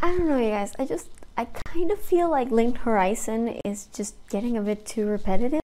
I don't know, you guys. I kind of feel like Linked Horizon is just getting a bit too repetitive.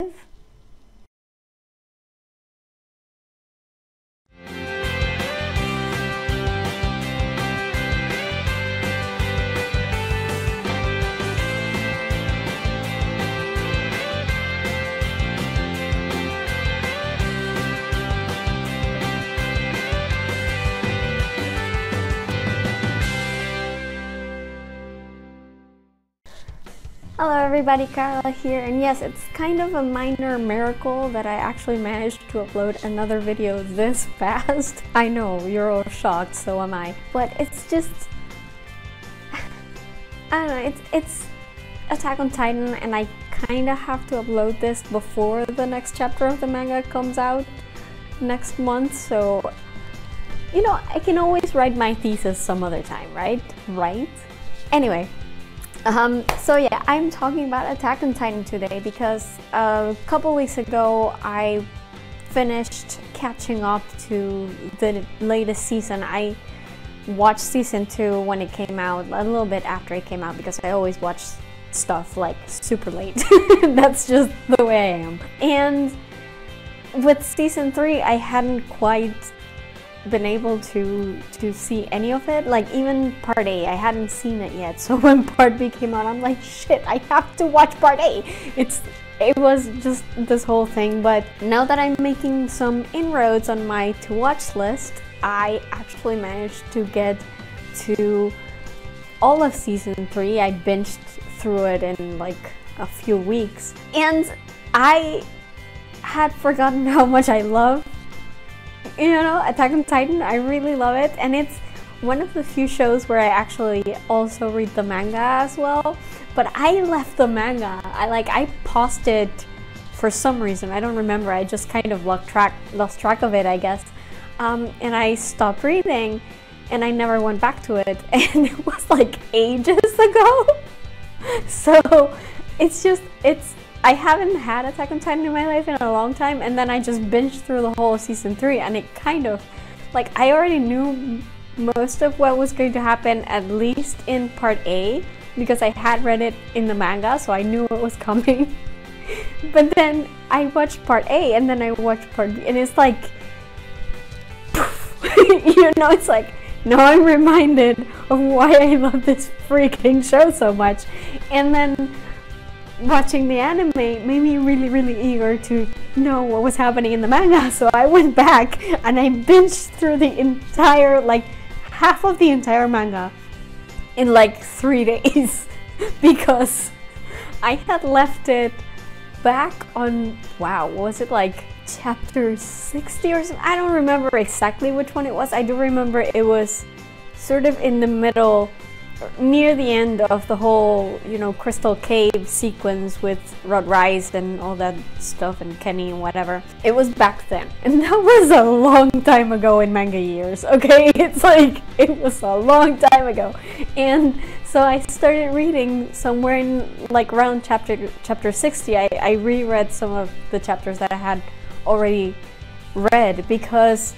Hello everybody, Carla here, and yes, it's kind of a minor miracle that I actually managed to upload another video this fast. I know, you're all shocked, so am I. But it's just... I don't know, it's Attack on Titan, and I kind of have to upload this before the next chapter of the manga comes out next month, so... You know, I can always write my thesis some other time, right? Right? Anyway. So yeah, I'm talking about Attack on Titan today because a couple weeks ago I finished catching up to the latest season. I watched season 2 when it came out, a little bit after it came out, because I always watch stuff like super late. That's just the way I am. And with season 3, I hadn't quite been able to see any of it. Like even part A, I hadn't seen it yet, so when part B came out, I'm like, shit, I have to watch part A. It was just this whole thing. But now that I'm making some inroads on my to watch list, I actually managed to get to all of season 3. I binged through it in like a few weeks, and I had forgotten how much I love, you know, Attack on Titan. I really love it, and it's one of the few shows where I actually also read the manga as well. But I left the manga. I paused it for some reason. I don't remember. I just kind of lost track of it, I guess. And I stopped reading, and I never went back to it. And it was like ages ago. So I haven't had Attack on Titan in my life in a long time, and then I just binged through the whole of season 3, and it kind of, like, I already knew most of what was going to happen, at least in part A, because I had read it in the manga, so I knew it was coming. But then I watched part A, and then I watched part B, and it's like, you know, it's like, now I'm reminded of why I love this freaking show so much. And then watching the anime made me really eager to know what was happening in the manga, so I went back and I binged through the entire, like, half of the entire manga in like 3 days because I had left it back on, wow, was it like chapter 60 or something? I don't remember exactly which one it was. I do remember it was sort of in the middle, near the end of the whole, you know, Crystal Cave sequence with Rodrice and all that stuff, and Kenny and whatever. It was back then, and that was a long time ago in manga years, okay? It's like, it was a long time ago. And so I started reading somewhere in, like, around chapter 60. I reread some of the chapters that I had already read because,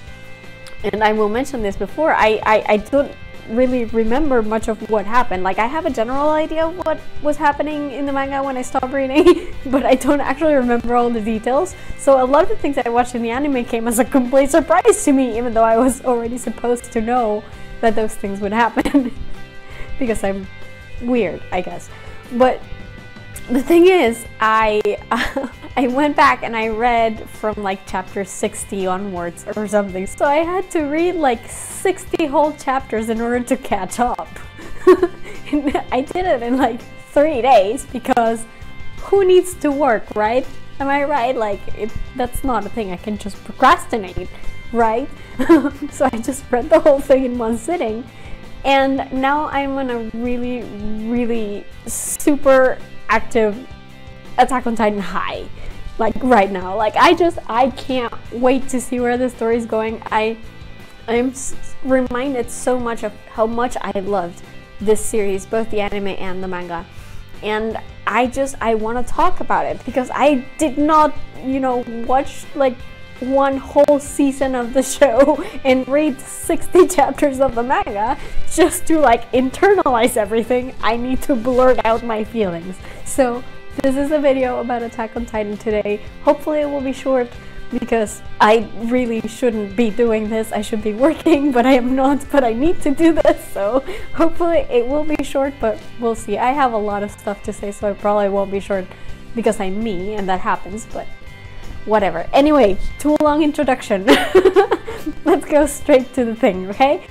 and I will mention this before, I don't really remember much of what happened. Like, I have a general idea of what was happening in the manga when I stopped reading, but I don't actually remember all the details. So a lot of the things I watched in the anime came as a complete surprise to me, even though I was already supposed to know that those things would happen because I'm weird, I guess. But the thing is, I went back and I read from like chapter 60 onwards or something. So I had to read like 60 whole chapters in order to catch up. And I did it in like 3 days because who needs to work, right? Am I right? Like, that's not a thing I can just procrastinate, right? So I just read the whole thing in one sitting. And now I'm on a really super active Attack on Titan high, like right now. Like, I can't wait to see where the story is going. I'm reminded so much of how much I loved this series, both the anime and the manga, and I want to talk about it because I did not, you know, watch like one whole season of the show and read 60 chapters of the manga just to like internalize everything. I need to blurt out my feelings. So this is a video about Attack on Titan today. Hopefully it will be short, because I really shouldn't be doing this. I should be working, but I am not, but I need to do this, so hopefully it will be short, but we'll see. I have a lot of stuff to say, so it probably won't be short because I'm me and that happens, but whatever. Anyway, too long introduction. Let's go straight to the thing, okay?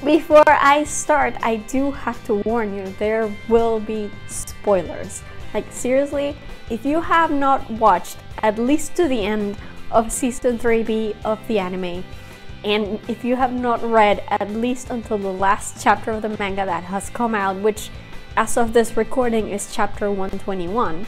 Before I start, I do have to warn you, there will be spoilers. Like, seriously, if you have not watched at least to the end of season 3B of the anime, and if you have not read at least until the last chapter of the manga that has come out, which as of this recording is chapter 121,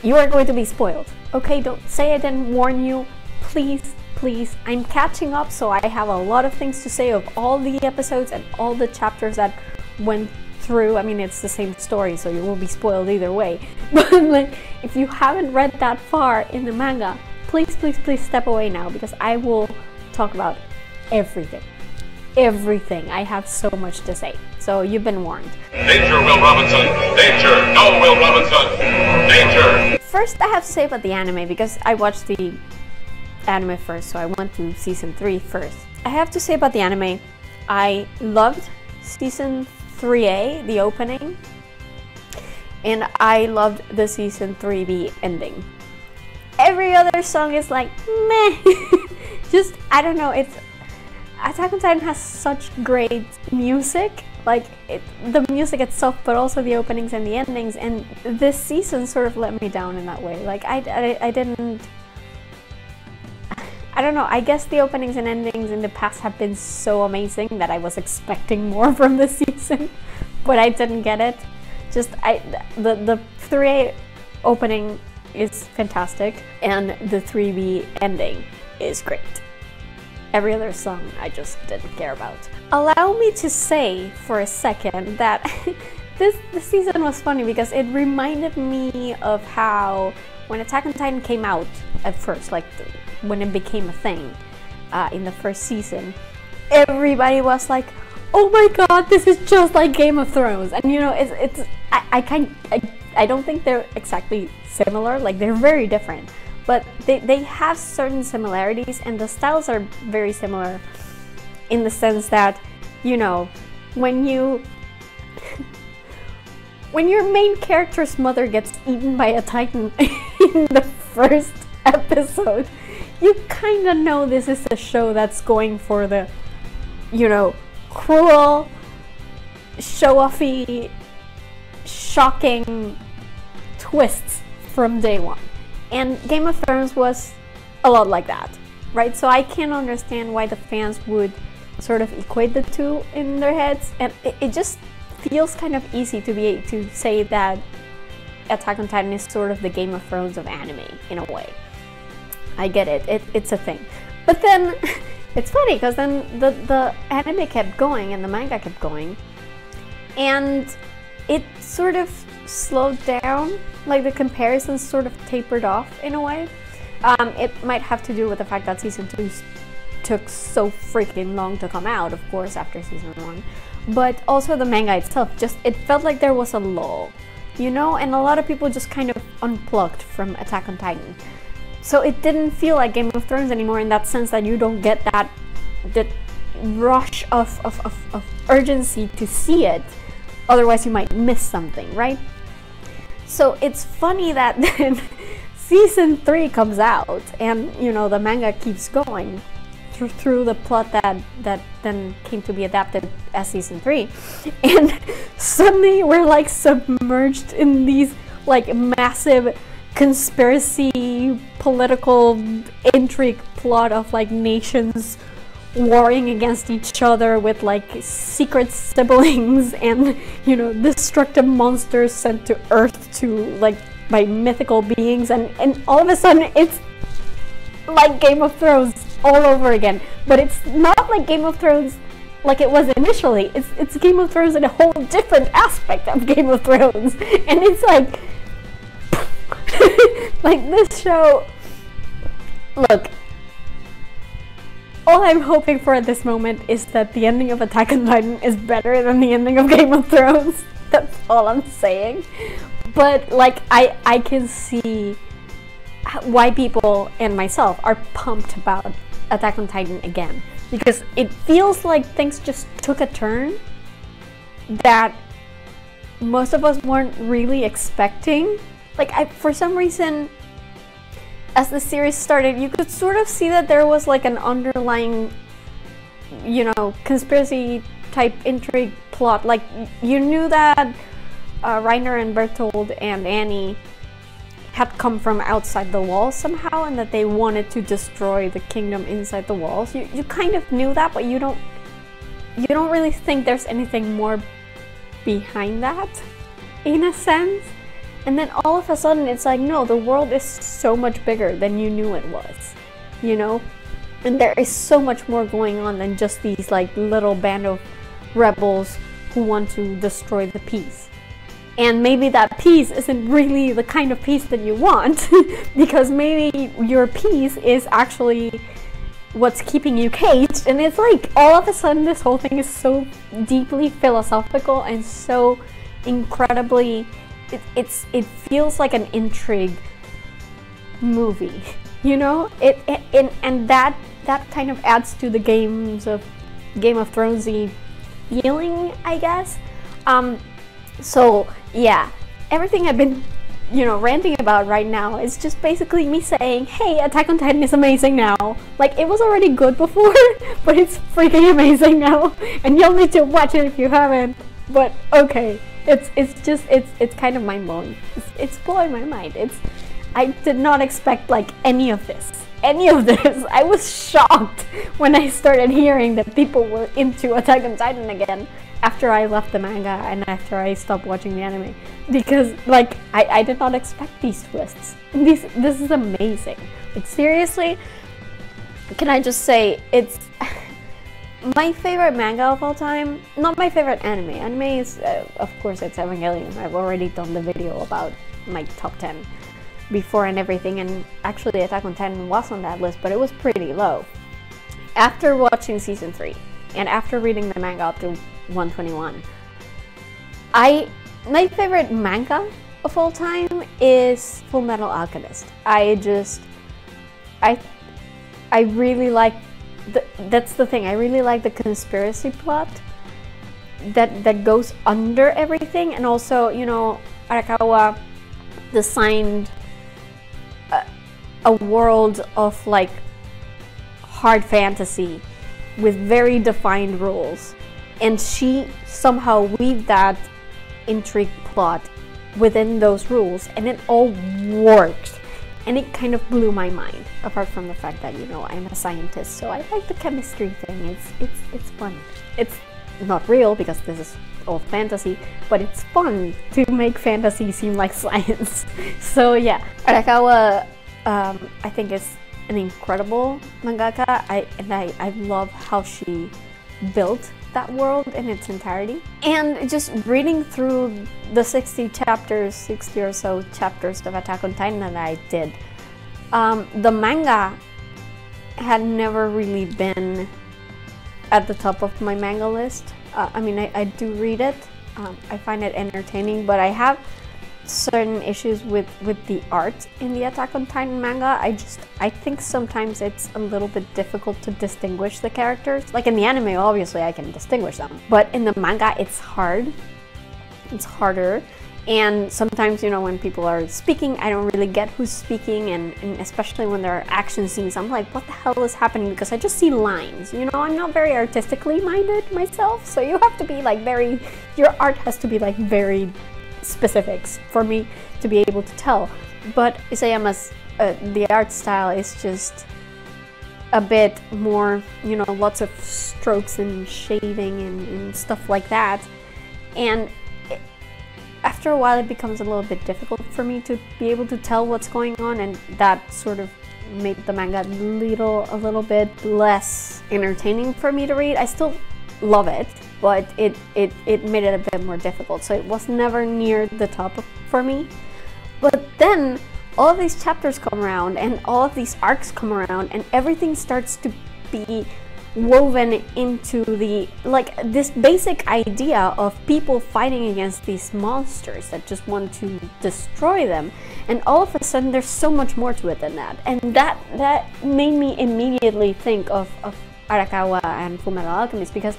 you are going to be spoiled. Okay, don't say I didn't warn you. Please, please. I'm catching up, so I have a lot of things to say of all the episodes and all the chapters that went through. I mean, it's the same story, so you will be spoiled either way. But like, if you haven't read that far in the manga, please, please, please step away now, because I will talk about everything. Everything. I have so much to say. So you've been warned. Danger, Will Robinson! Danger! No, Will Robinson! Danger! First, I have to say about the anime, because I watched the anime first, so I went to season 3 first. I have to say about the anime, I loved season 3A, the opening, and I loved the season 3B ending. Every other song is like, meh. Just, I don't know, it's... Attack on Titan has such great music, like the music itself, but also the openings and the endings, and this season sort of let me down in that way. Like, I didn't... I don't know, I guess the openings and endings in the past have been so amazing that I was expecting more from this season, but I didn't get it. Just, the 3A opening is fantastic, and the 3B ending is great. Every other song I just didn't care about. Allow me to say for a second that this season was funny, because it reminded me of how when Attack on Titan came out at first, like when it became a thing in the first season, everybody was like, oh my god, this is just like Game of Thrones. And you know, I don't think they're exactly similar, like they're very different, but they have certain similarities, and the styles are very similar in the sense that, you know, when your main character's mother gets eaten by a titan in the first episode, you kind of know this is a show that's going for the, you know, cruel, show-offy, shocking twists from day one. And Game of Thrones was a lot like that, right? So I can understand why the fans would sort of equate the two in their heads, and it just feels kind of easy to say that Attack on Titan is sort of the Game of Thrones of anime, in a way. I get it, it's a thing. But then, it's funny, because then the anime kept going and the manga kept going, and it sort of slowed down, like the comparisons sort of tapered off in a way. It might have to do with the fact that season 2 took so freaking long to come out, of course, after season 1. But also the manga itself, just, it felt like there was a lull, you know, and a lot of people just kind of unplugged from Attack on Titan. So it didn't feel like Game of Thrones anymore, in that sense that you don't get that rush of urgency to see it, otherwise you might miss something, right? So it's funny that then season 3 comes out, and you know, the manga keeps going through the plot that then came to be adapted as season 3, and suddenly we're like submerged in these like massive conspiracy political intrigue plot of like nations warring against each other with like secret siblings, and you know, destructive monsters sent to Earth to like by mythical beings, and all of a sudden it's like Game of Thrones all over again. But it's not like Game of Thrones like it was initially. It's Game of Thrones in a whole different aspect of Game of Thrones, and it's like, Like, this show, look, all I'm hoping for at this moment is that the ending of Attack on Titan is better than the ending of Game of Thrones. That's all I'm saying. But like, I can see why people and myself are pumped about Attack on Titan again, because it feels like things just took a turn that most of us weren't really expecting. Like, for some reason, as the series started, you could sort of see that there was like an underlying, you know, conspiracy type intrigue plot. Like, you knew that Reiner and Bertold and Annie had come from outside the walls somehow, and that they wanted to destroy the kingdom inside the walls. You kind of knew that, but you don't really think there's anything more behind that, in a sense. And then all of a sudden it's like, no, the world is so much bigger than you knew it was, you know? And there is so much more going on than just these like little band of rebels who want to destroy the peace. And maybe that peace isn't really the kind of peace that you want, because maybe your peace is actually what's keeping you caged. And it's like, all of a sudden this whole thing is so deeply philosophical and so incredibly, it feels like an intrigue movie, you know? And that kind of adds to the Game of Thronesy feeling, I guess. So yeah, everything I've been, you know, ranting about right now is just basically me saying, hey, Attack on Titan is amazing now. Like, it was already good before, but it's freaking amazing now, and you'll need to watch it if you haven't. But okay, it's kind of mind-blowing. It's blowing my mind. I did not expect like any of this. I was shocked when I started hearing that people were into Attack on Titan again after I left the manga and after I stopped watching the anime, because like I did not expect these twists. This is amazing. Like, seriously, can I just say, it's my favorite manga of all time. Not my favorite anime. Anime is of course it's Evangelion. I've already done the video about my top 10 before and everything, and actually Attack on Titan was on that list, but it was pretty low. After watching season 3 and after reading the manga up to 121, my favorite manga of all time is Fullmetal Alchemist. I really like that's the thing. I really like the conspiracy plot that goes under everything, and also, you know, Arakawa designed a world of like hard fantasy with very defined rules, and she somehow weaved that intrigue plot within those rules, and it all worked, and it kind of blew my mind. Apart from the fact that, you know, I'm a scientist, so I like the chemistry thing. It's fun. It's not real because this is all fantasy, but it's fun to make fantasy seem like science. So yeah, Arakawa I think is an incredible mangaka. I love how she built that world in its entirety. And just reading through the 60 or so chapters of Attack on Titan that I did, the manga had never really been at the top of my manga list. I mean, I do read it. I find it entertaining, but I have certain issues with the art in the Attack on Titan manga. I think sometimes it's a little bit difficult to distinguish the characters. Like in the anime, obviously I can distinguish them, but in the manga it's hard. It's harder, and sometimes, you know, when people are speaking, I don't really get who's speaking, and especially when there are action scenes, I'm like, what the hell is happening? Because I just see lines, you know. I'm not very artistically minded myself, so you have to be like your art has to be like very specifics for me to be able to tell. But Isayama's the art style is just a bit more, you know, lots of strokes and shading and stuff like that, and after a while it becomes a little bit difficult for me to be able to tell what's going on, and that sort of made the manga a little bit less entertaining for me to read. I still love it, but it made it a bit more difficult, so it was never near the top for me. But then all of these chapters come around and all of these arcs come around and everything starts to be woven into the, like, this basic idea of people fighting against these monsters that just want to destroy them, and all of a sudden there's so much more to it than that, and that made me immediately think of Arakawa and Fullmetal Alchemist, because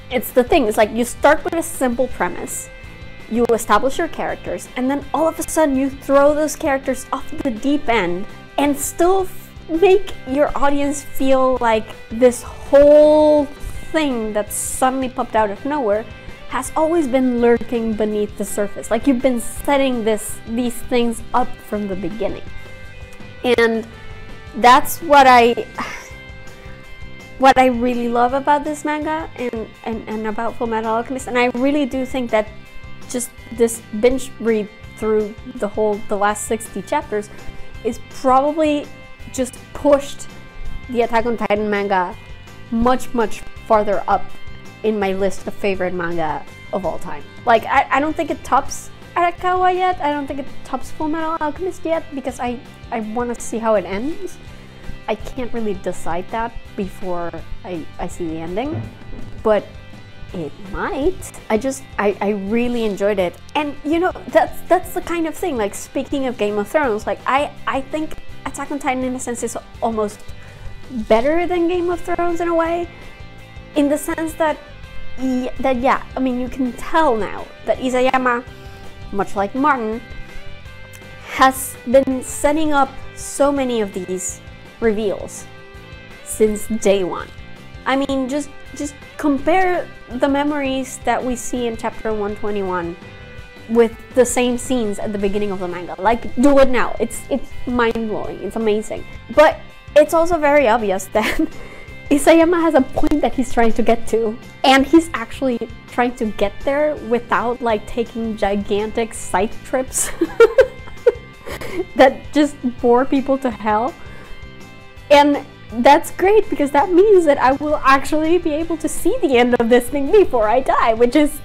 it's the thing, it's like you start with a simple premise, you establish your characters, and then all of a sudden you throw those characters off the deep end and still make your audience feel like this whole thing that suddenly popped out of nowhere has always been lurking beneath the surface. Like you've been setting these things up from the beginning. And that's what I really love about this manga and about Fullmetal Alchemist. And I really do think that just this binge read through the last 60 chapters is probably just pushed the Attack on Titan manga much farther up in my list of favorite manga of all time. Like I don't think it tops Arakawa yet, I don't think it tops Fullmetal Alchemist yet, because I want to see how it ends. I can't really decide that before I see the ending, but it might. I really enjoyed it. And you know, that's the kind of thing, like speaking of Game of Thrones, like I think Attack on Titan in a sense is almost better than Game of Thrones in a way, in the sense that yeah, I mean, you can tell now that Isayama, much like Martin, has been setting up so many of these reveals since day one. I mean, just compare the memories that we see in chapter 121 with the same scenes at the beginning of the manga. Like, do it now. It's mind-blowing. It's amazing. But it's also very obvious that Isayama has a point that he's trying to get to, and he's actually trying to get there without like taking gigantic side trips that just bore people to hell. And that's great, because that means that I will actually be able to see the end of this thing before I die, which is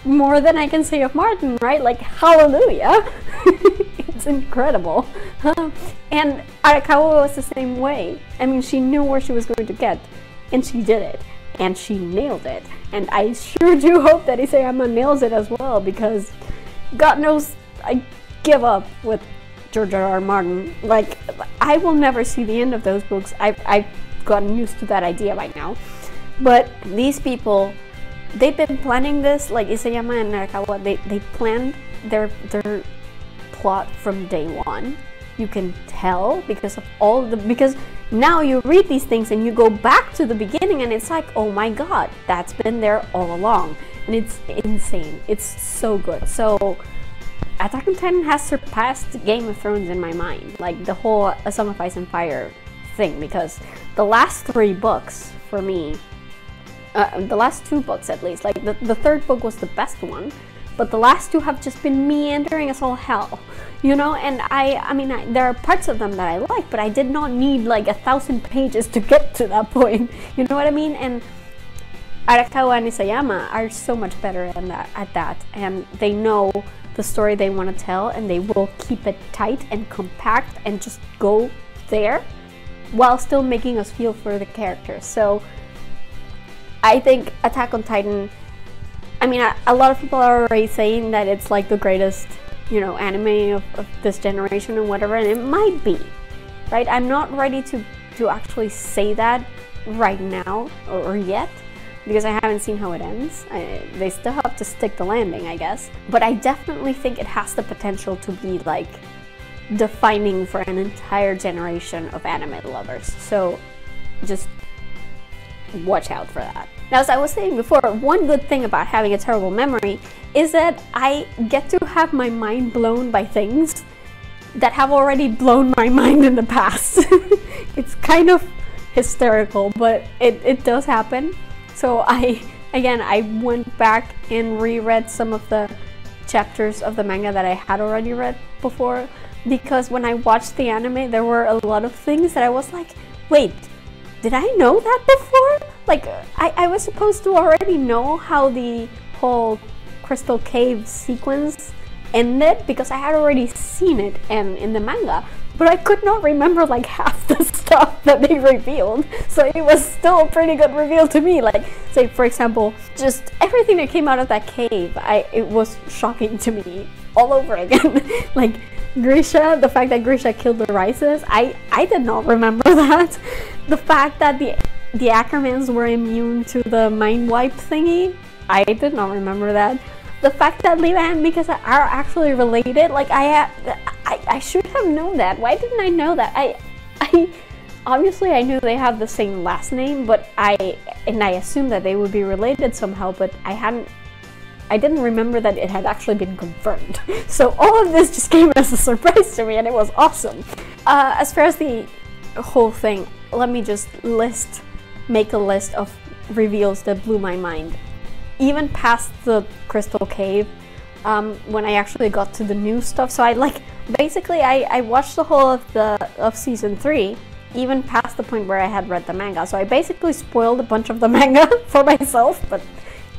more than I can say of Martin, right? Like, hallelujah. It's incredible. And Arakawa was the same way. I mean, she knew where she was going to get, and she did it, and she nailed it. And I sure do hope that Isayama nails it as well, because God knows I give up with George R.R. Martin. Like, I will never see the end of those books. I've gotten used to that idea by now. But these people, they've been planning this, like Isayama and Arakawa, they planned their plot from day one. You can tell because now you read these things and you go back to the beginning and it's like, oh my god, that's been there all along. And it's insane. It's so good. So Attack on Titan has surpassed Game of Thrones in my mind, like the whole A Song of Ice and Fire thing, because the last 3 books for me, the last 2 books at least, like the third book was the best one, but the last 2 have just been meandering as all hell, you know. And I mean, there are parts of them that I like, but I did not need like 1,000 pages to get to that point, you know what I mean? And Arakawa and Isayama are so much better at that, and they know the story they want to tell, and they will keep it tight and compact and just go there while still making us feel for the characters. So I think Attack on Titan, I mean, a lot of people are already saying that it's like the greatest, you know, anime of this generation and whatever, and it might be, right? I'm not ready to actually say that right now or yet, because I haven't seen how it ends. They still have to stick the landing, I guess. But I definitely think it has the potential to be like defining for an entire generation of anime lovers. So just watch out for that. Now, as I was saying before, one good thing about having a terrible memory is that I get to have my mind blown by things that have already blown my mind in the past. It's kind of hysterical, but it does happen. So I went back and reread some of the chapters of the manga that I had already read before, because when I watched the anime, there were a lot of things that I was like, wait, did I know that before? Like, I was supposed to already know how the whole Crystal Cave sequence ended because I had already seen it in the manga, but I could not remember like half the stuff that they revealed. So it was still a pretty good reveal to me. Like, say for example, just everything that came out of that cave, it was shocking to me all over again. Like Grisha, the fact that Grisha killed the Rices, I did not remember that. The fact that the Ackermans were immune to the mind wipe thingy, I did not remember that. The fact that Levi and Mikasa are actually related, like I should have known that. Why didn't I know that? I obviously I knew they have the same last name, but I assumed that they would be related somehow, but I didn't remember that it had actually been confirmed. So all of this just came as a surprise to me, and it was awesome. As far as the whole thing, let me just make a list of reveals that blew my mind. Even past the Crystal Cave, when I actually got to the new stuff. So I watched the whole of season 3, even past the point where I had read the manga. So I basically spoiled a bunch of the manga for myself, but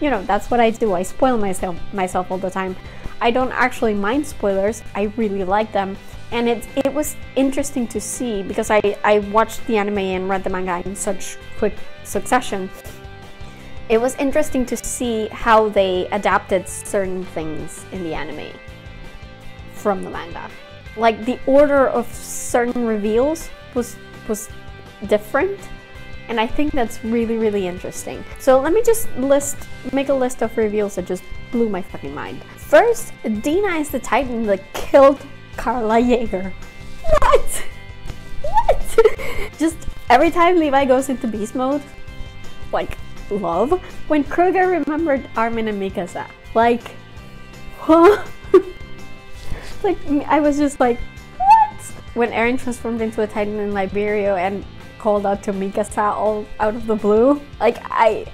you know, that's what I do. I spoil myself all the time. I don't actually mind spoilers. I really like them. And it was interesting to see, because I watched the anime and read the manga in such quick succession. It was interesting to see how they adapted certain things in the anime from the manga. Like the order of certain reveals was different, and I think that's really, really interesting. So let me just make a list of reveals that just blew my fucking mind. First, Dina is the Titan that killed Carla Jaeger. What? What? Just every time Levi goes into beast mode, like, love. When Kruger remembered Armin and Mikasa, like, huh? Like, I was just like, what? When Eren transformed into a Titan in Liberia and called out to Mikasa all out of the blue, like, I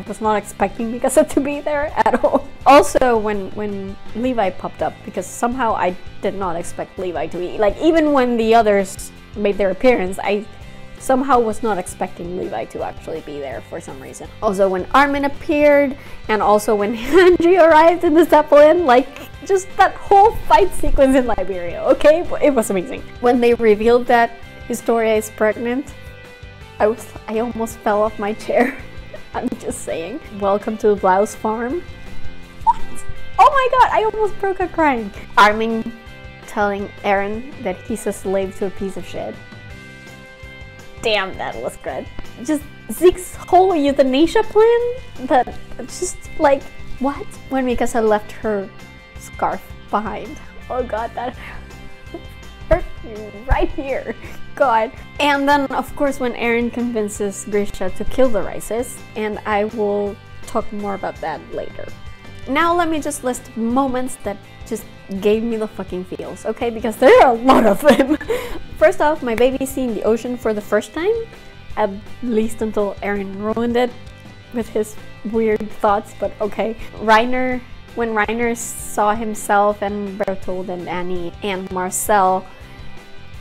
was not expecting Mikasa to be there at all. Also, when Levi popped up, because somehow I did not expect Levi to be, like, even when the others made their appearance, I somehow was not expecting Levi to actually be there for some reason. Also, when Armin appeared, and also when Hanji arrived in the Zeppelin, like, just that whole fight sequence in Liberia, okay? It was amazing. When they revealed that Historia is pregnant, I almost fell off my chair. I'm just saying. Welcome to Blau's farm. What? Oh my god, I almost broke out crying. Armin telling Eren that he's a slave to a piece of shit. Damn, that was good. Just Zeke's whole euthanasia plan? That just like, what? When Mikasa left her scarf behind. Oh god, that hurt me right here. God. And then, of course, when Eren convinces Grisha to kill the Rices, and I will talk more about that later. Now let me just list moments that just gave me the fucking feels, okay? Because there are a lot of them. First off, my baby seeing the ocean for the first time, at least until Eren ruined it with his weird thoughts, but okay. Reiner, when Reiner saw himself and Bertold and Annie and Marcel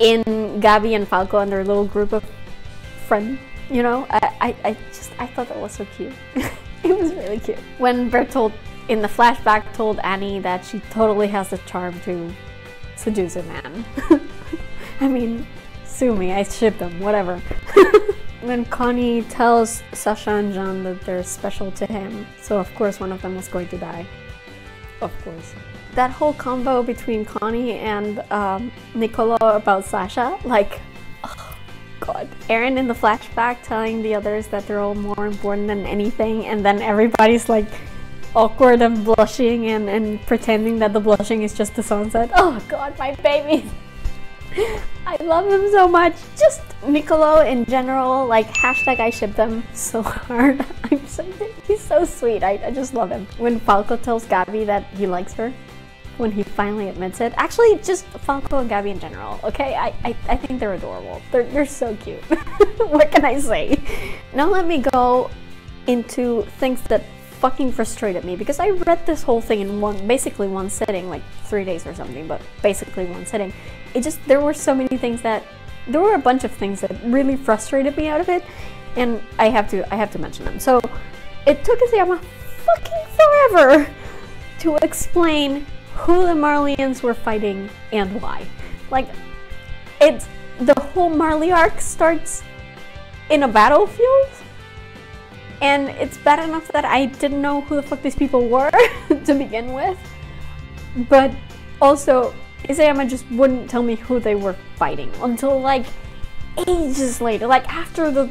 in Gabi and Falco and their little group of friends, you know, I thought that was so cute. It was really cute. When Bertold in the flashback told Annie that she totally has the charm to seduce a man. I mean, sue me, I ship them, whatever. When Connie tells Sasha and John that they're special to him, so of course one of them was going to die. Of course. That whole combo between Connie and Niccolo about Sasha, like, oh god. Eren in the flashback telling the others that they're all more important than anything, and then everybody's like awkward and blushing and pretending that the blushing is just the sunset. Oh god, my baby. I love him so much. Just Niccolo in general, like, hashtag I ship them so hard. He's so sweet. I just love him. When Falco tells Gabi that he likes her, when he finally admits it. Actually, just Falco and Gabi in general, okay? I think they're adorable. They're so cute. What can I say? Now let me go into things that fucking frustrated me, because I read this whole thing in basically one sitting, like 3 days or something, but basically one sitting. There were so many things there were a bunch of things that really frustrated me out of it, and I have to mention them. So it took Isayama fucking forever to explain who the Marleyans were fighting and why. Like, it's the whole Marley arc starts in a battlefield, and it's bad enough that I didn't know who the fuck these people were to begin with, but also Isayama just wouldn't tell me who they were fighting until like ages later, like after the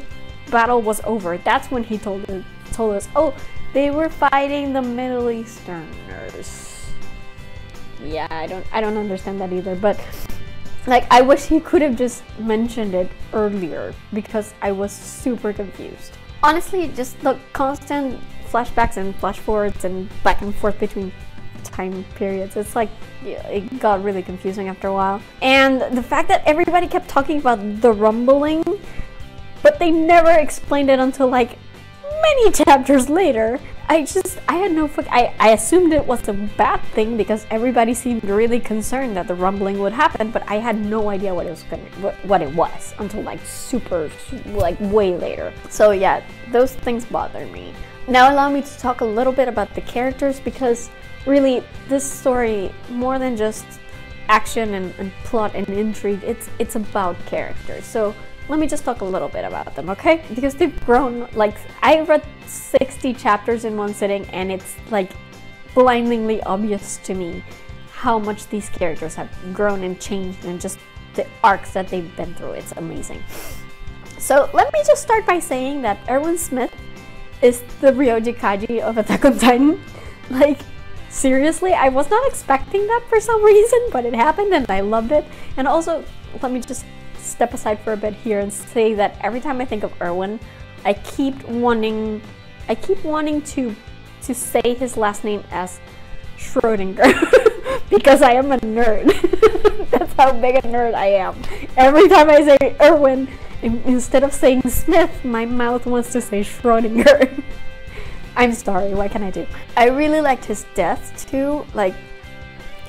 battle was over. That's when he told us, oh, they were fighting the Middle Easterners. Yeah, I don't understand that either, but like, I wish he could have just mentioned it earlier because I was super confused. Honestly, just the constant flashbacks and flash forwards and back and forth between time periods, it's like, yeah, it got really confusing after a while. And the fact that everybody kept talking about the rumbling, but they never explained it until like many chapters later. I had no I assumed it was a bad thing because everybody seemed really concerned that the rumbling would happen, but I had no idea what it was until like like way later. So yeah, those things bother me. Now allow me to talk a little bit about the characters, because really this story, more than just action and plot and intrigue, it's about characters. So let me just talk a little bit about them, okay? Because they've grown, like, I read 60 chapters in one sitting, and it's like blindingly obvious to me how much these characters have grown and changed, and just the arcs that they've been through. It's amazing. So let me just start by saying that Erwin Smith is the Ryoji Kaji of Attack on Titan. Like, seriously, I was not expecting that for some reason, but it happened and I loved it. And also, let me just step aside for a bit here and say that every time I think of Erwin, I keep wanting to say his last name as Schrodinger because I am a nerd. That's how big a nerd I am. Every time I say Erwin, instead of saying Smith, my mouth wants to say Schrodinger. I'm sorry, what can I do? I really liked his death too, like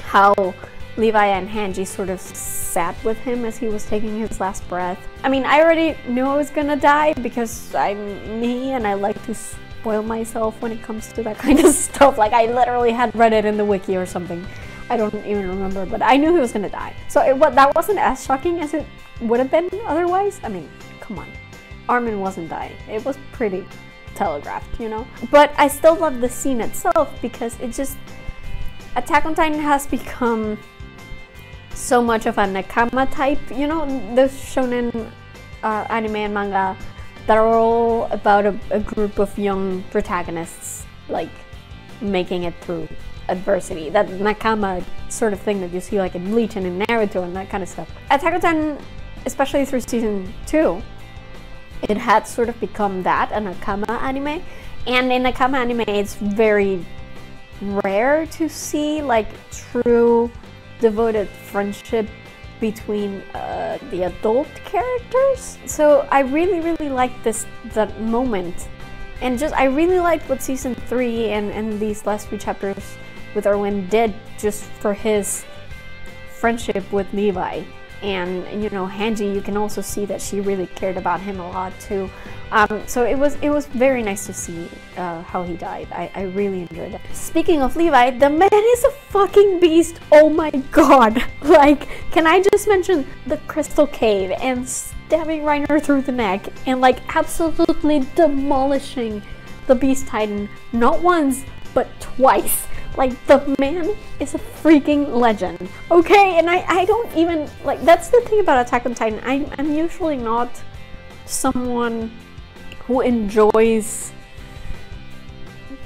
how Levi and Hanji sort of sat with him as he was taking his last breath. I mean, I already knew I was gonna die because I'm me and I like to spoil myself when it comes to that kind of stuff. Like, I literally had read it in the wiki or something. I don't even remember, but I knew he was gonna die. So that wasn't as shocking as it would have been otherwise. I mean, come on. Armin wasn't dying. It was pretty telegraphed, you know? But I still love the scene itself because it just... Attack on Titan has become so much of a Nakama type, you know, those shonen anime and manga that are all about a group of young protagonists, like, making it through adversity. That Nakama sort of thing that you see like in Bleach and in Naruto and that kind of stuff. Attack on Titan, especially through season 2, it had sort of become that, a Nakama anime. And in Nakama anime, it's very rare to see like true devoted friendship between the adult characters. So I really liked that moment, and just I really liked what season 3 and these last few chapters with Erwin did just for his friendship with Levi. And you know, Hanji, you can also see that she really cared about him a lot too. So it was very nice to see how he died. I really enjoyed it. Speaking of Levi, the man is a fucking beast. Oh my god! Like, can I just mention the crystal cave and stabbing Reiner through the neck and like absolutely demolishing the Beast Titan not once but twice. Like, the man is a freaking legend, okay? And I don't even, like, that's the thing about Attack on Titan. I'm usually not someone who enjoys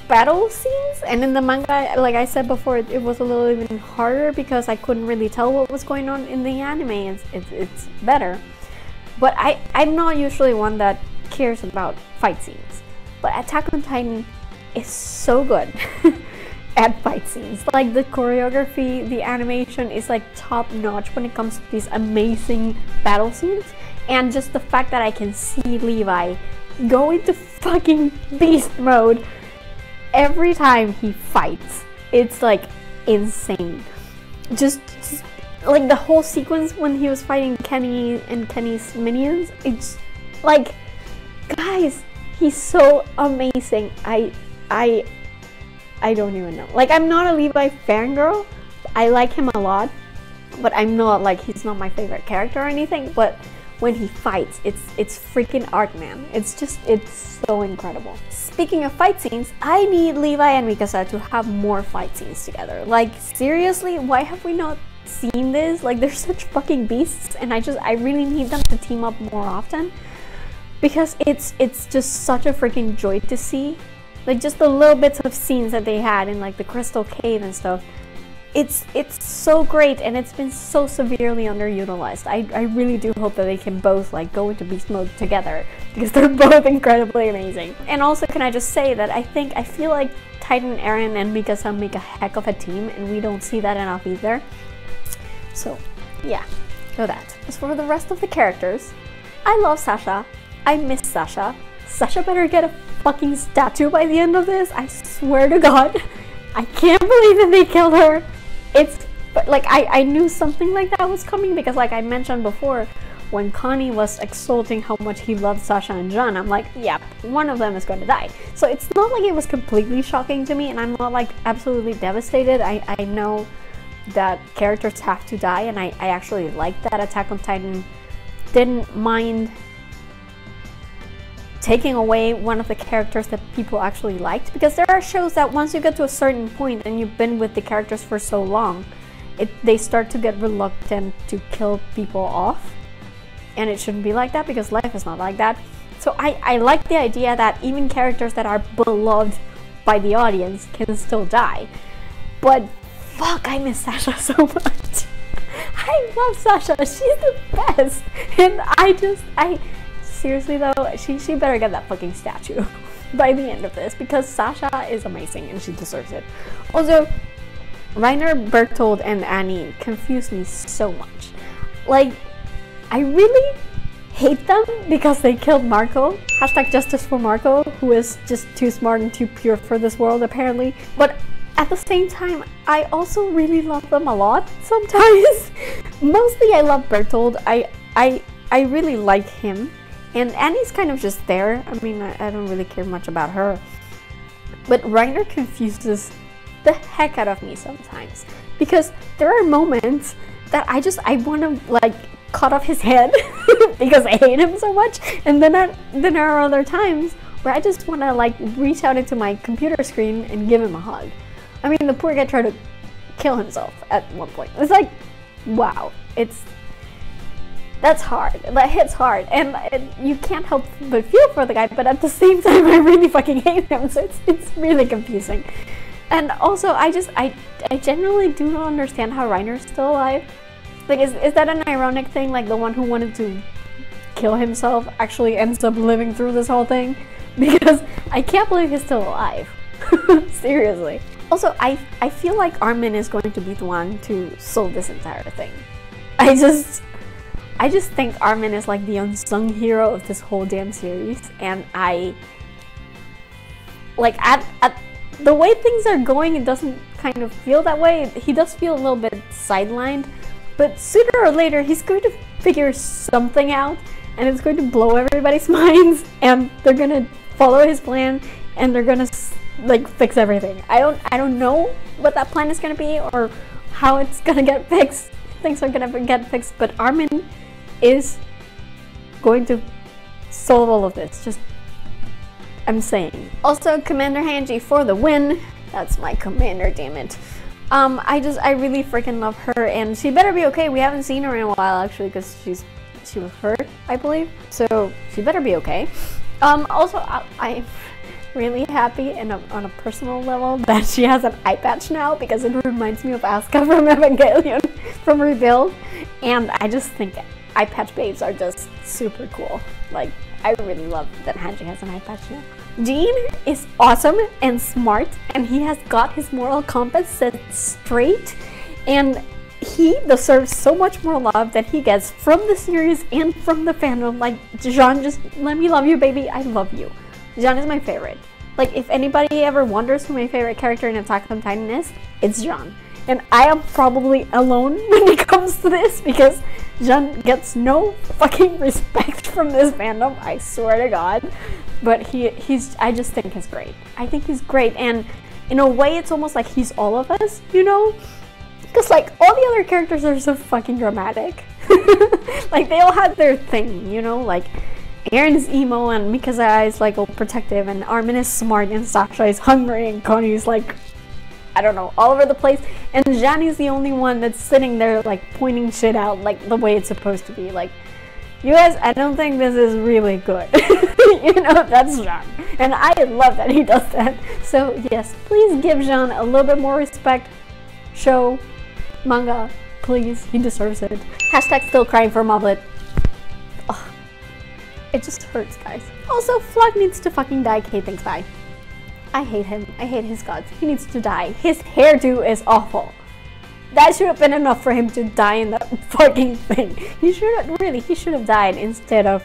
battle scenes. And in the manga, like I said before, it was a little even harder because I couldn't really tell what was going on. In the anime, it's better. But I'm not usually one that cares about fight scenes. But Attack on Titan is so good. At fight scenes. Like, the choreography, the animation is like top notch when it comes to these amazing battle scenes. And just the fact that I can see Levi go into fucking beast mode every time he fights, it's like insane. Just like the whole sequence when he was fighting Kenny and Kenny's minions, it's like, guys, he's so amazing. I don't even know. Like, I'm not a Levi fangirl. I like him a lot, but I'm not like, he's not my favorite character or anything. But when he fights, it's freaking art, man. It's so incredible. Speaking of fight scenes, I need Levi and Mikasa to have more fight scenes together. Like, seriously, why have we not seen this? Like, they're such fucking beasts, and I really need them to team up more often, because it's just such a freaking joy to see. Like, just the little bits of scenes that they had in like the Crystal Cave and stuff. It's so great, and it's been so severely underutilized. I really do hope that they can both like go into beast mode together, because they're both incredibly amazing. And also, can I just say that I feel like Titan, Eren, and Mikasa make a heck of a team, and we don't see that enough either. So yeah, know that. As for the rest of the characters, I love Sasha. I miss Sasha. Sasha better get a fucking statue by the end of this. I swear to God. I can't believe that they killed her. But like, I knew something like that was coming, because like I mentioned before, when Connie was exalting how much he loved Sasha and John, I'm like, yep, one of them is going to die. So it's not like it was completely shocking to me, and I'm not like absolutely devastated. I know that characters have to die, and I actually like that Attack on Titan didn't mind taking away one of the characters that people actually liked, because there are shows that once you get to a certain point and you've been with the characters for so long, they start to get reluctant to kill people off, and it shouldn't be like that, because life is not like that. So I like the idea that even characters that are beloved by the audience can still die. But fuck, I miss Sasha so much. I love Sasha, she's the best, and seriously though, she better get that fucking statue by the end of this, because Sasha is amazing and she deserves it. Also, Reiner, Bertold, and Annie confuse me so much. Like, I really hate them because they killed Marco. Hashtag justice for Marco, who is just too smart and too pure for this world apparently. But at the same time, I also really love them a lot sometimes. Mostly I love Bertold. I really like him. And Annie's kind of just there. I mean, I don't really care much about her. But Reiner confuses the heck out of me sometimes. Because there are moments that I want to, like, cut off his head because I hate him so much. And then there are other times where I just want to, like, reach out into my computer screen and give him a hug. I mean, the poor guy tried to kill himself at one point. It's like, wow. That's hard. That hits hard, and you can't help but feel for the guy, but at the same time, I really fucking hate him, so it's really confusing. And also, I genuinely do not understand how Reiner's still alive. Like, is that an ironic thing? Like, the one who wanted to kill himself actually ends up living through this whole thing? Because I can't believe he's still alive. Seriously. Also, I feel like Armin is going to be the one to solve this entire thing. I just think Armin is like the unsung hero of this whole damn series, and at the way things are going, it doesn't kind of feel that way. He does feel a little bit sidelined, but sooner or later he's going to figure something out, and it's going to blow everybody's minds, and they're gonna follow his plan, and they're gonna like fix everything. I don't know what that plan is gonna be or how it's gonna get fixed. Things are gonna get fixed, but Armin is going to solve all of this. Just, I'm saying. Also, Commander Hanji for the win. That's my commander, damn it. I really freaking love her, and she better be okay. We haven't seen her in a while actually, because she was hurt, I believe. So she better be okay. Also, I'm really happy and on a personal level that she has an eye patch now, because it reminds me of Asuka from Evangelion, from Rebuild, and I just think eye patch babes are just super cool. Like, I really love that Hanji has an eye patch now. Jean is awesome and smart, and he has got his moral compass set straight, and he deserves so much more love that he gets from the series and from the fandom. Like, Jean, just let me love you, baby. I love you. Jean is my favorite. Like, if anybody ever wonders who my favorite character in Attack on Titan is, it's Jean. And I am probably alone when it comes to this, because Jean gets no fucking respect from this fandom, I swear to God. But I just think he's great. I think he's great, and in a way, it's almost like he's all of us, you know? Because, like, all the other characters are so fucking dramatic. Like, they all have their thing, you know? Like, Eren is emo, and Mikasa is, like, all protective, and Armin is smart, and Sasha is hungry, and Connie is, like, I don't know, all over the place. And Jeannie is the only one that's sitting there, like, pointing shit out, like, the way it's supposed to be. Like, you guys, I don't think this is really good. You know, that's Jean. And I love that he does that. So, yes, please give Jean a little bit more respect. Show, manga, please, he deserves it. Hashtag still crying for Moblet. Ugh. It just hurts, guys. Also, Flock needs to fucking die. Okay, thanks, bye. I hate him. I hate his guts. He needs to die. His hairdo is awful. That should have been enough for him to die in that fucking thing. He should have died instead of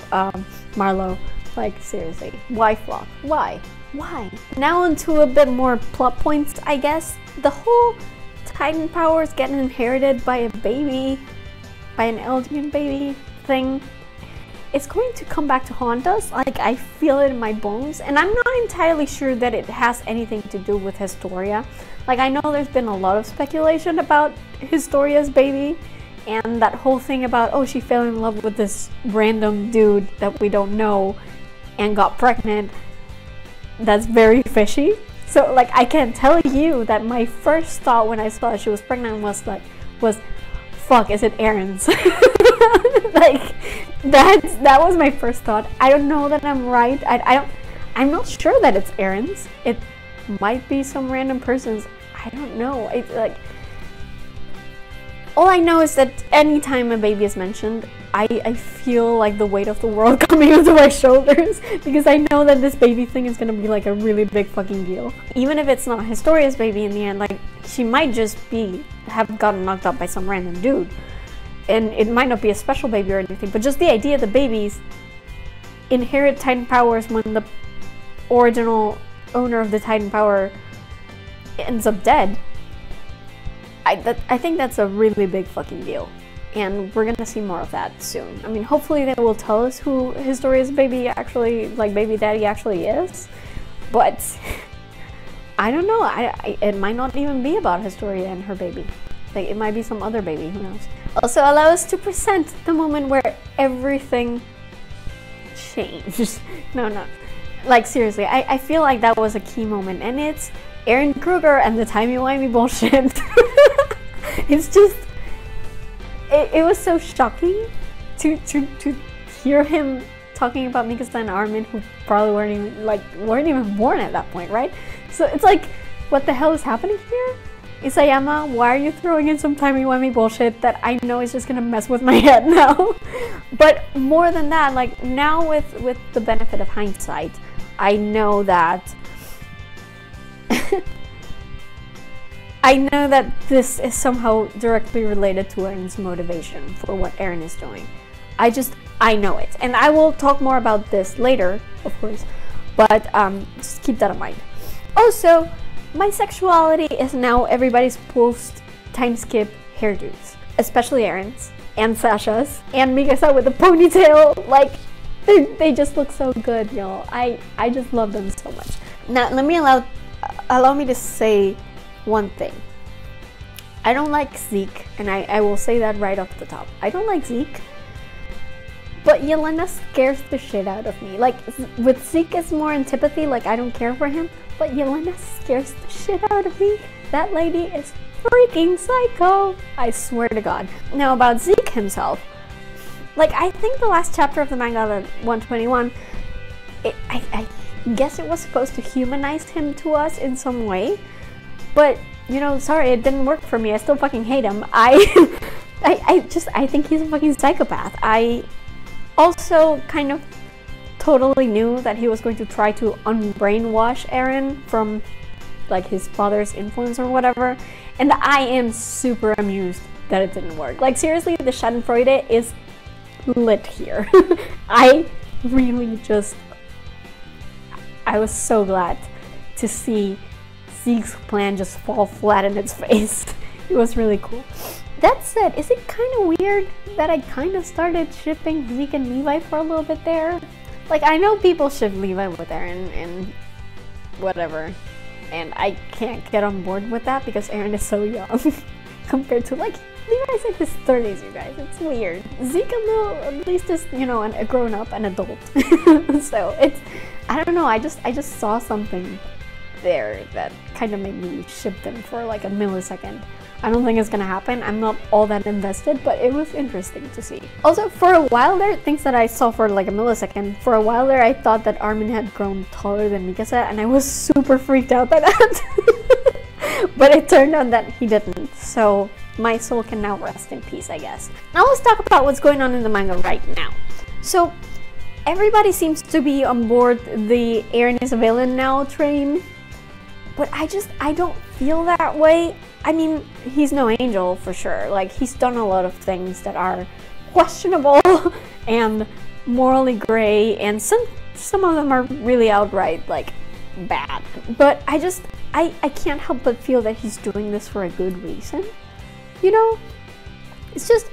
Marlowe. Like, seriously. Why Flock? Why? Why? Now onto a bit more plot points, I guess. The whole Titan powers getting inherited by a baby, by an Eldian baby thing, it's going to come back to haunt us. Like, I feel it in my bones, and I'm not entirely sure that it has anything to do with Historia. Like, I know there's been a lot of speculation about Historia's baby, and that whole thing about, oh, she fell in love with this random dude that we don't know and got pregnant. That's very fishy. So, like, I can tell you that my first thought when I saw she was pregnant was, fuck, is it Eren's? Like, that was my first thought. I don't know that I'm right. I'm not sure that it's Eren's. It might be some random person's. I don't know. It's like, all I know is that anytime a baby is mentioned, I feel like the weight of the world coming onto my shoulders, because I know that this baby thing is gonna be like a really big fucking deal. Even if it's not Historia's baby in the end, like, she might just have gotten knocked up by some random dude. And it might not be a special baby or anything, but just the idea that babies inherit Titan powers when the original owner of the Titan power ends up dead, I think that's a really big fucking deal. And we're gonna see more of that soon. I mean, hopefully they will tell us who Historia's baby actually, like, baby daddy actually is. But I don't know. It might not even be about Historia and her baby. Like, it might be some other baby, who knows. Also allow us to present the moment where everything changed. No. Like, seriously, I feel like that was a key moment, and it's Eren Kruger and the timey-wimey bullshit. It's just, it was so shocking to hear him talking about Mikasa and Armin, who probably weren't even born at that point, right? So it's like, what the hell is happening here? Isayama, why are you throwing in some timey-wimey bullshit that I know is just gonna mess with my head now? But more than that, like, now with the benefit of hindsight, I know that this is somehow directly related to Eren's motivation for what Eren is doing. I know it, and I will talk more about this later, of course, but just keep that in mind. Also, my sexuality is now everybody's post-time skip hairdos, especially Eren's, and Sasha's, and Mikasa with the ponytail. Like, they just look so good, y'all. I just love them so much. Now, allow me to say one thing. I don't like Zeke, and I will say that right off the top. I don't like Zeke, but Yelena scares the shit out of me. Like, with Zeke, it's more antipathy, like, I don't care for him, but Yelena scares the shit out of me. That lady is freaking psycho, I swear to God. Now, about Zeke himself, like, I think the last chapter of the manga, the 121, I guess it was supposed to humanize him to us in some way, but, you know, sorry, it didn't work for me. I still fucking hate him. I think he's a fucking psychopath. I also kind of totally knew that he was going to try to unbrainwash Eren from, like, his father's influence or whatever, and I am super amused that it didn't work. Like, seriously, the Schadenfreude is lit here. I was so glad to see Zeke's plan just fall flat in its face. It was really cool. That said, is it kind of weird that I kind of started shipping Zeke and Levi for a little bit there? Like, I know people ship Levi with Eren and whatever, and I can't get on board with that because Eren is so young compared to like Levi's in his 30s, you guys. It's weird. Zeke at least is, you know, a grown-up, an adult. So it's, I don't know, I just saw something there that kind of made me ship them for like a millisecond. I don't think it's gonna happen. I'm not all that invested, but it was interesting to see. Also, for a while there, things that I saw for like a millisecond, for a while there I thought that Armin had grown taller than Mikasa, and I was super freaked out by that. But it turned out that he didn't, so my soul can now rest in peace, I guess. Now let's talk about what's going on in the manga right now. So everybody seems to be on board the Eren is a villain now train, but I don't feel that way. I mean, he's no angel for sure. Like, he's done a lot of things that are questionable and morally gray, and some of them are really outright like bad. But I can't help but feel that he's doing this for a good reason. You know, it's just,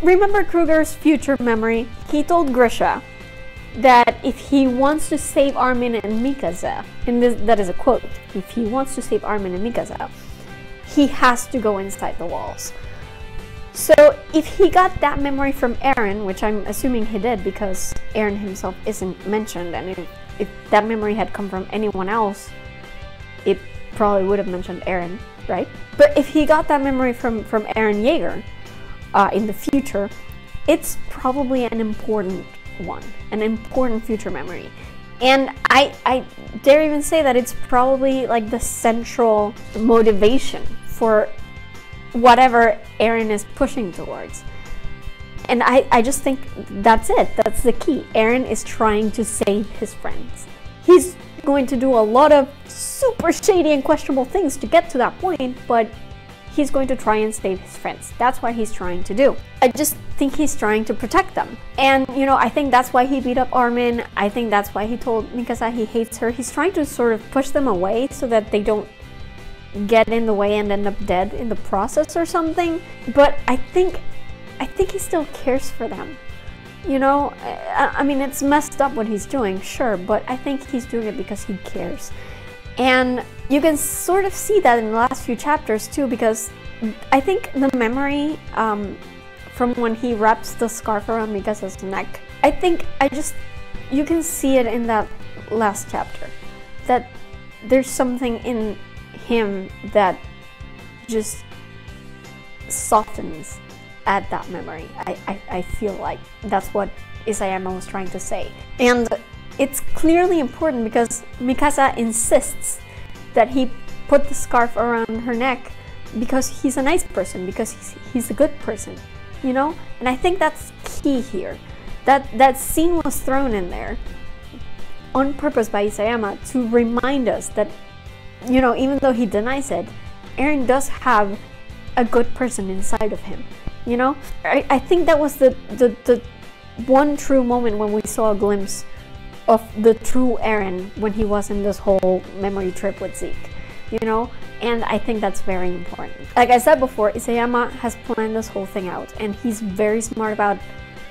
remember Kruger's future memory? He told Grisha that if he wants to save Armin and Mikasa, and that is a quote, if he wants to save Armin and Mikasa, he has to go inside the walls. So if he got that memory from Eren, which I'm assuming he did because Eren himself isn't mentioned, and if that memory had come from anyone else, it probably would have mentioned Eren, right? But if he got that memory from Eren Yeager in the future, it's probably an important one, an important future memory. And I dare even say that it's probably like the central motivation for whatever Eren is pushing towards. And I just think that's it. That's the key. Eren is trying to save his friends. He's going to do a lot of super shady and questionable things to get to that point, but he's going to try and save his friends. That's what he's trying to do. I just think he's trying to protect them. And, you know, I think that's why he beat up Armin. I think that's why he told Mikasa he hates her. He's trying to sort of push them away so that they don't get in the way and end up dead in the process or something. But I think he still cares for them. You know, I mean, it's messed up what he's doing, sure, but I think he's doing it because he cares. And you can sort of see that in the last few chapters too, because I think the memory from when he wraps the scarf around Mikasa's neck, you can see it in that last chapter, that there's something in him that just softens at that memory. I feel like that's what Isayama was trying to say. And it's clearly important because Mikasa insists that he put the scarf around her neck because he's a nice person, because he's a good person, you know? And I think that's key here. That scene was thrown in there on purpose by Isayama to remind us that, you know, even though he denies it, Eren does have a good person inside of him, you know? I think that was the one true moment when we saw a glimpse of the true Eren when he was in this whole memory trip with Zeke, you know? And I think that's very important. Like I said before, Isayama has planned this whole thing out, and he's very smart about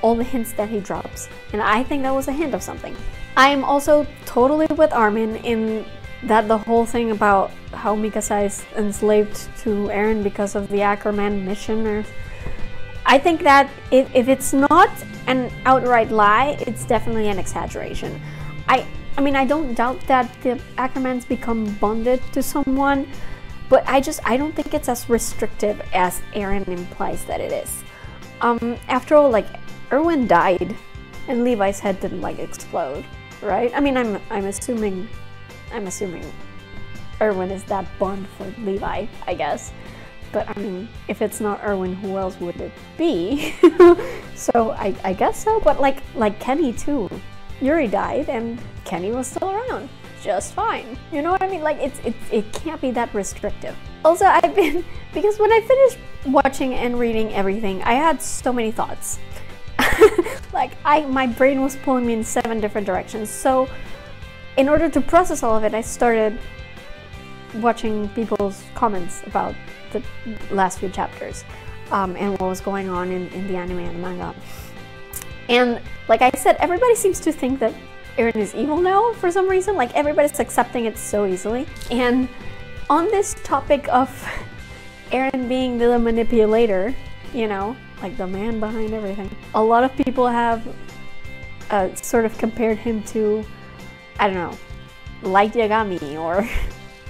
all the hints that he drops, and I think that was a hint of something. I am also totally with Armin in that the whole thing about how Mikasa is enslaved to Eren because of the Ackerman mission, or I think that if it's not an outright lie, it's definitely an exaggeration. I mean, I don't doubt that the Ackermans become bonded to someone, but I don't think it's as restrictive as Eren implies that it is. After all, like, Erwin died and Levi's head didn't like explode, right? I mean, I'm assuming Erwin is that bond for Levi, I guess. But I mean, if it's not Erwin, who else would it be? So I guess so. But like Kenny too. Yuri died and Kenny was still around just fine. You know what I mean? Like it can't be that restrictive. Also, because when I finished watching and reading everything, I had so many thoughts. Like my brain was pulling me in 7 different directions. So in order to process all of it, I started watching people's comments about the last few chapters and what was going on in the anime and the manga. And like I said, everybody seems to think that Eren is evil now for some reason. Like, everybody's accepting it so easily. And on this topic of Eren being the manipulator, you know, like the man behind everything, a lot of people have sort of compared him to, I don't know, Light Yagami or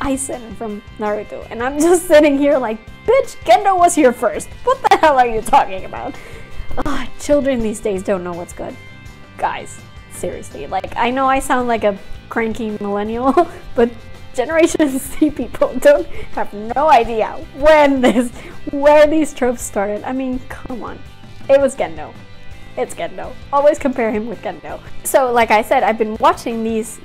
Aizen from Naruto. And I'm just sitting here like, bitch, Gendo was here first. What the hell are you talking about? Ugh, children these days don't know what's good. Guys, seriously. Like, I know I sound like a cranky millennial, but Generation Z people don't have no idea where these tropes started. I mean, come on. It was Gendo. It's Gendo. Always compare him with Gendo. So, like I said, I've been watching these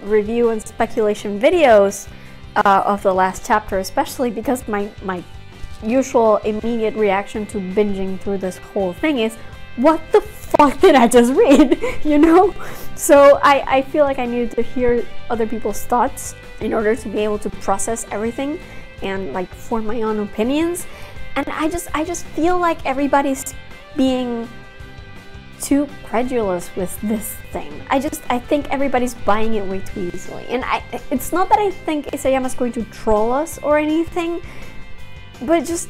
review and speculation videos of the last chapter, especially because my usual immediate reaction to binging through this whole thing is, what the fuck did I just read? You know? So I feel like I needed to hear other people's thoughts in order to be able to process everything and like form my own opinions. And I just feel like everybody's being too credulous with this thing. I think everybody's buying it way too easily. And it's not that I think Isayama's going to troll us or anything, but just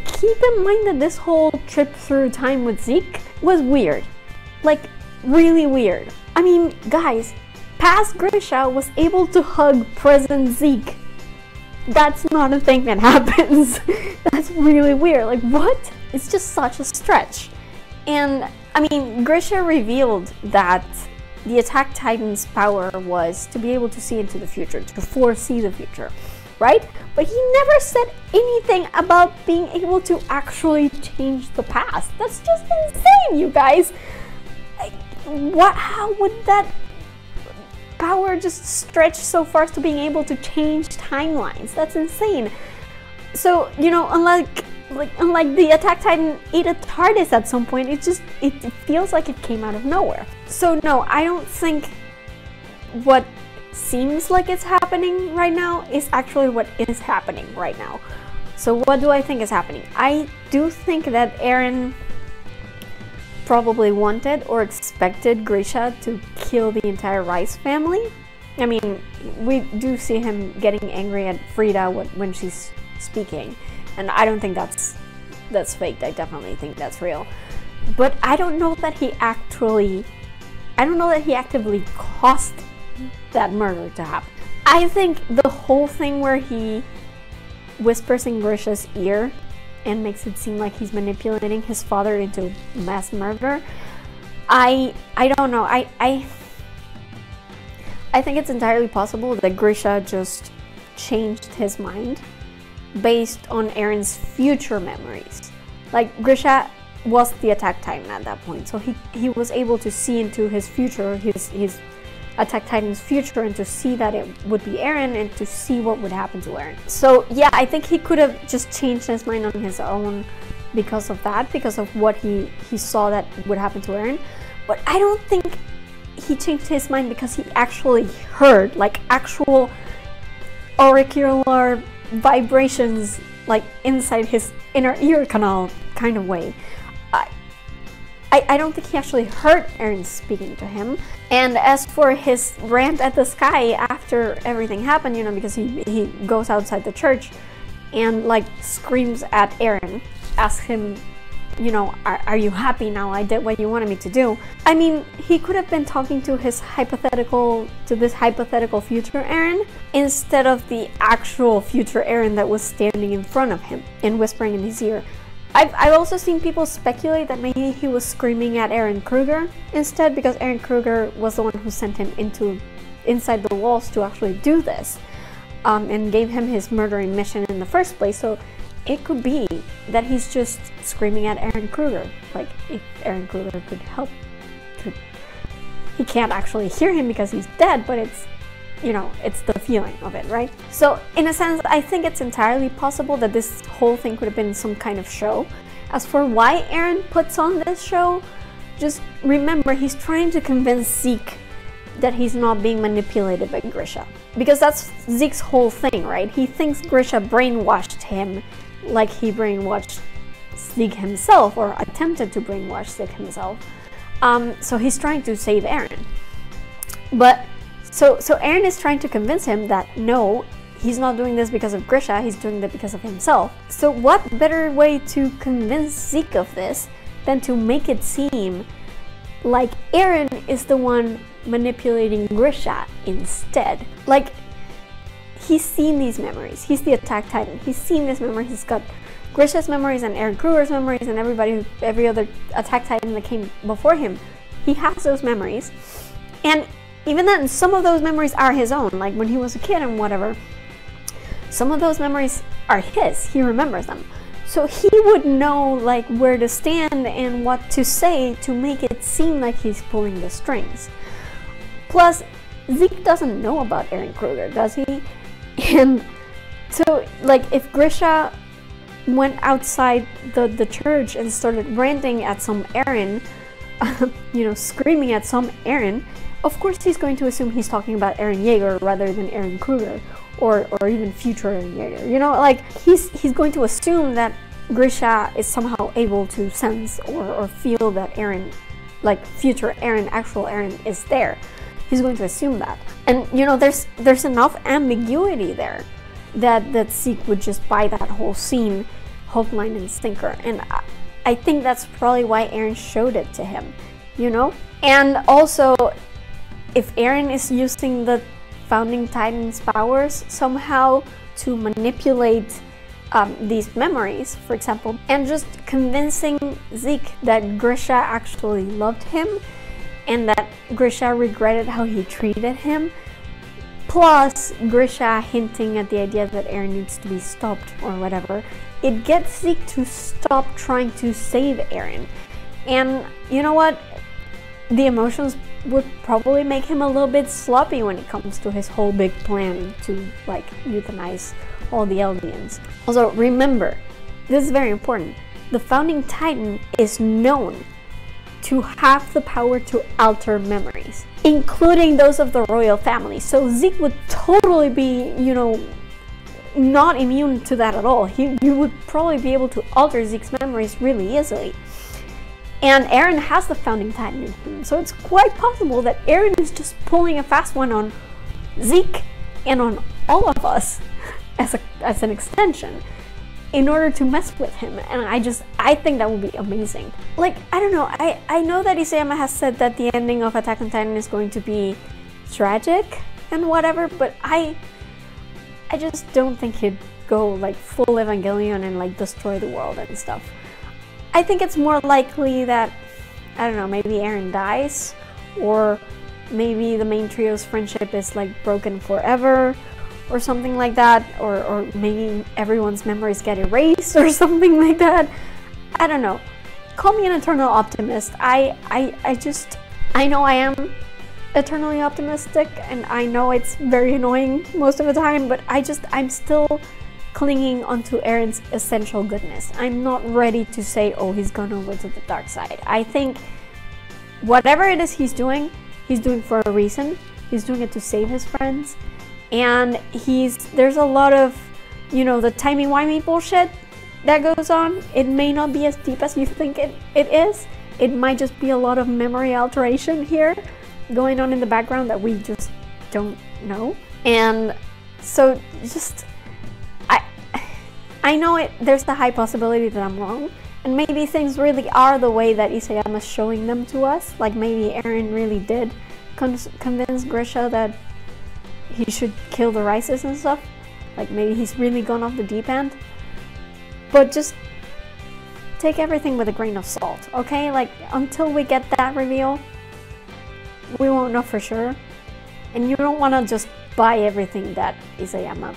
keep in mind that this whole trip through time with Zeke was weird. Like, really weird. I mean, guys, past Grisha was able to hug present Zeke. That's not a thing that happens. That's really weird. Like, what? It's just such a stretch. And, I mean, Grisha revealed that the Attack Titan's power was to be able to see into the future, to foresee the future, right? But he never said anything about being able to actually change the past. That's just insane, you guys. How would that power just stretch so far as to being able to change timelines? That's insane. So, you know, unlike the Attack Titan ate a TARDIS at some point, it feels like it came out of nowhere. So no, I don't think what seems like it's happening right now is actually what is happening right now. So what do I think is happening? I do think that Eren probably wanted or expected Grisha to kill the entire Rice family. I mean, we do see him getting angry at Frida when she's speaking, and I don't think that's faked. I definitely think that's real. But I don't know that he actively caused that murder to happen. I think the whole thing where he whispers in Grisha's ear and makes it seem like he's manipulating his father into mass murder, I don't know. I think it's entirely possible that Grisha just changed his mind based on Eren's future memories. Like, Grisha was the Attack Titan at that point, so he was able to see into his future, his Attack Titan's future, and to see that it would be Eren and to see what would happen to Eren. So yeah, I think he could have just changed his mind on his own because of that, because of what he saw that would happen to Eren. But I don't think he changed his mind because he actually heard, like, actual auricular vibrations, like inside his inner ear canal kind of way. I don't think he actually heard Eren speaking to him. And as for his rant at the sky after everything happened, you know, because he goes outside the church and like screams at Eren, asks him, you know, are you happy now? I did what you wanted me to do. I mean, he could have been talking to this hypothetical future Eren instead of the actual future Eren that was standing in front of him and whispering in his ear. I've also seen people speculate that maybe he was screaming at Eren Kruger instead, because Eren Kruger was the one who sent him inside the walls to actually do this, and gave him his murdering mission in the first place. So it could be that he's just screaming at Eren Kruger. Like, if Eren Kruger could help. He can't actually hear him because he's dead, but it's, you know, it's the feeling of it, right? So in a sense, I think it's entirely possible that this whole thing could have been some kind of show. As for why Eren puts on this show, just remember, he's trying to convince Zeke that he's not being manipulated by Grisha. Because that's Zeke's whole thing, right? He thinks Grisha brainwashed him like he brainwashed Zeke himself, or attempted to brainwash Zeke himself. So he's trying to save Eren. But so Eren is trying to convince him that no, he's not doing this because of Grisha, he's doing it because of himself. So what better way to convince Zeke of this than to make it seem like Eren is the one manipulating Grisha instead. Like, he's seen these memories. He's the Attack Titan. He's seen this memory. He's got Grisha's memories and Eren Kruger's memories and every other Attack Titan that came before him. He has those memories. And even then, some of those memories are his own. Like when he was a kid and whatever. Some of those memories are his. He remembers them. So he would know like where to stand and what to say to make it seem like he's pulling the strings. Plus, Zeke doesn't know about Eren Kruger, does he? And so, like, if Grisha went outside the church and started ranting at some Eren, screaming at some Eren, of course he's going to assume he's talking about Eren Yeager rather than Eren Kruger, or even future Eren Yeager. You know, like, he's going to assume that Grisha is somehow able to sense or feel that Eren, like future Eren, actual Eren, is there. He's going to assume that. And you know, there's enough ambiguity there that Zeke would just buy that whole scene hook, line, and sinker. And I think that's probably why Eren showed it to him, you know? And also, if Eren is using the Founding Titan's powers somehow to manipulate these memories, for example, and just convincing Zeke that Grisha actually loved him and that Grisha regretted how he treated him, plus Grisha hinting at the idea that Eren needs to be stopped or whatever, it gets Zeke to stop trying to save Eren. And you know what? The emotions would probably make him a little bit sloppy when it comes to his whole big plan to like euthanize all the Eldians. Also, remember, this is very important, the Founding Titan is known to have the power to alter memories, including those of the royal family. So Zeke would totally be, you know, not immune to that at all. You would probably be able to alter Zeke's memories really easily. And Eren has the Founding Titan in him, so it's quite possible that Eren is just pulling a fast one on Zeke and on all of us as an extension in order to mess with him. And I think that would be amazing. Like, I don't know, I know that Isayama has said that the ending of Attack on Titan is going to be tragic and whatever, but I just don't think he'd go like full Evangelion and like destroy the world and stuff. I think it's more likely that, I don't know, maybe Eren dies, or maybe the main trio's friendship is like broken forever, or something like that, or maybe everyone's memories get erased or something like that. I don't know. Call me an eternal optimist. I know I am eternally optimistic, and I know it's very annoying most of the time, but I'm still clinging onto Eren's essential goodness. I'm not ready to say, oh, he's gone over to the dark side. I think whatever it is he's doing for a reason. He's doing it to save his friends. And there's a lot of, you know, the timey-wimey bullshit that goes on. It may not be as deep as you think it is. It might just be a lot of memory alteration here going on in the background that we just don't know. And so just, I know there's the high possibility that I'm wrong, and maybe things really are the way that Isayama's showing them to us. Like maybe Eren really did convince Grisha that he should kill the Rices and stuff. Like maybe he's really gone off the deep end. But just take everything with a grain of salt, okay? Like until we get that reveal, we won't know for sure. And you don't want to just buy everything that Isayama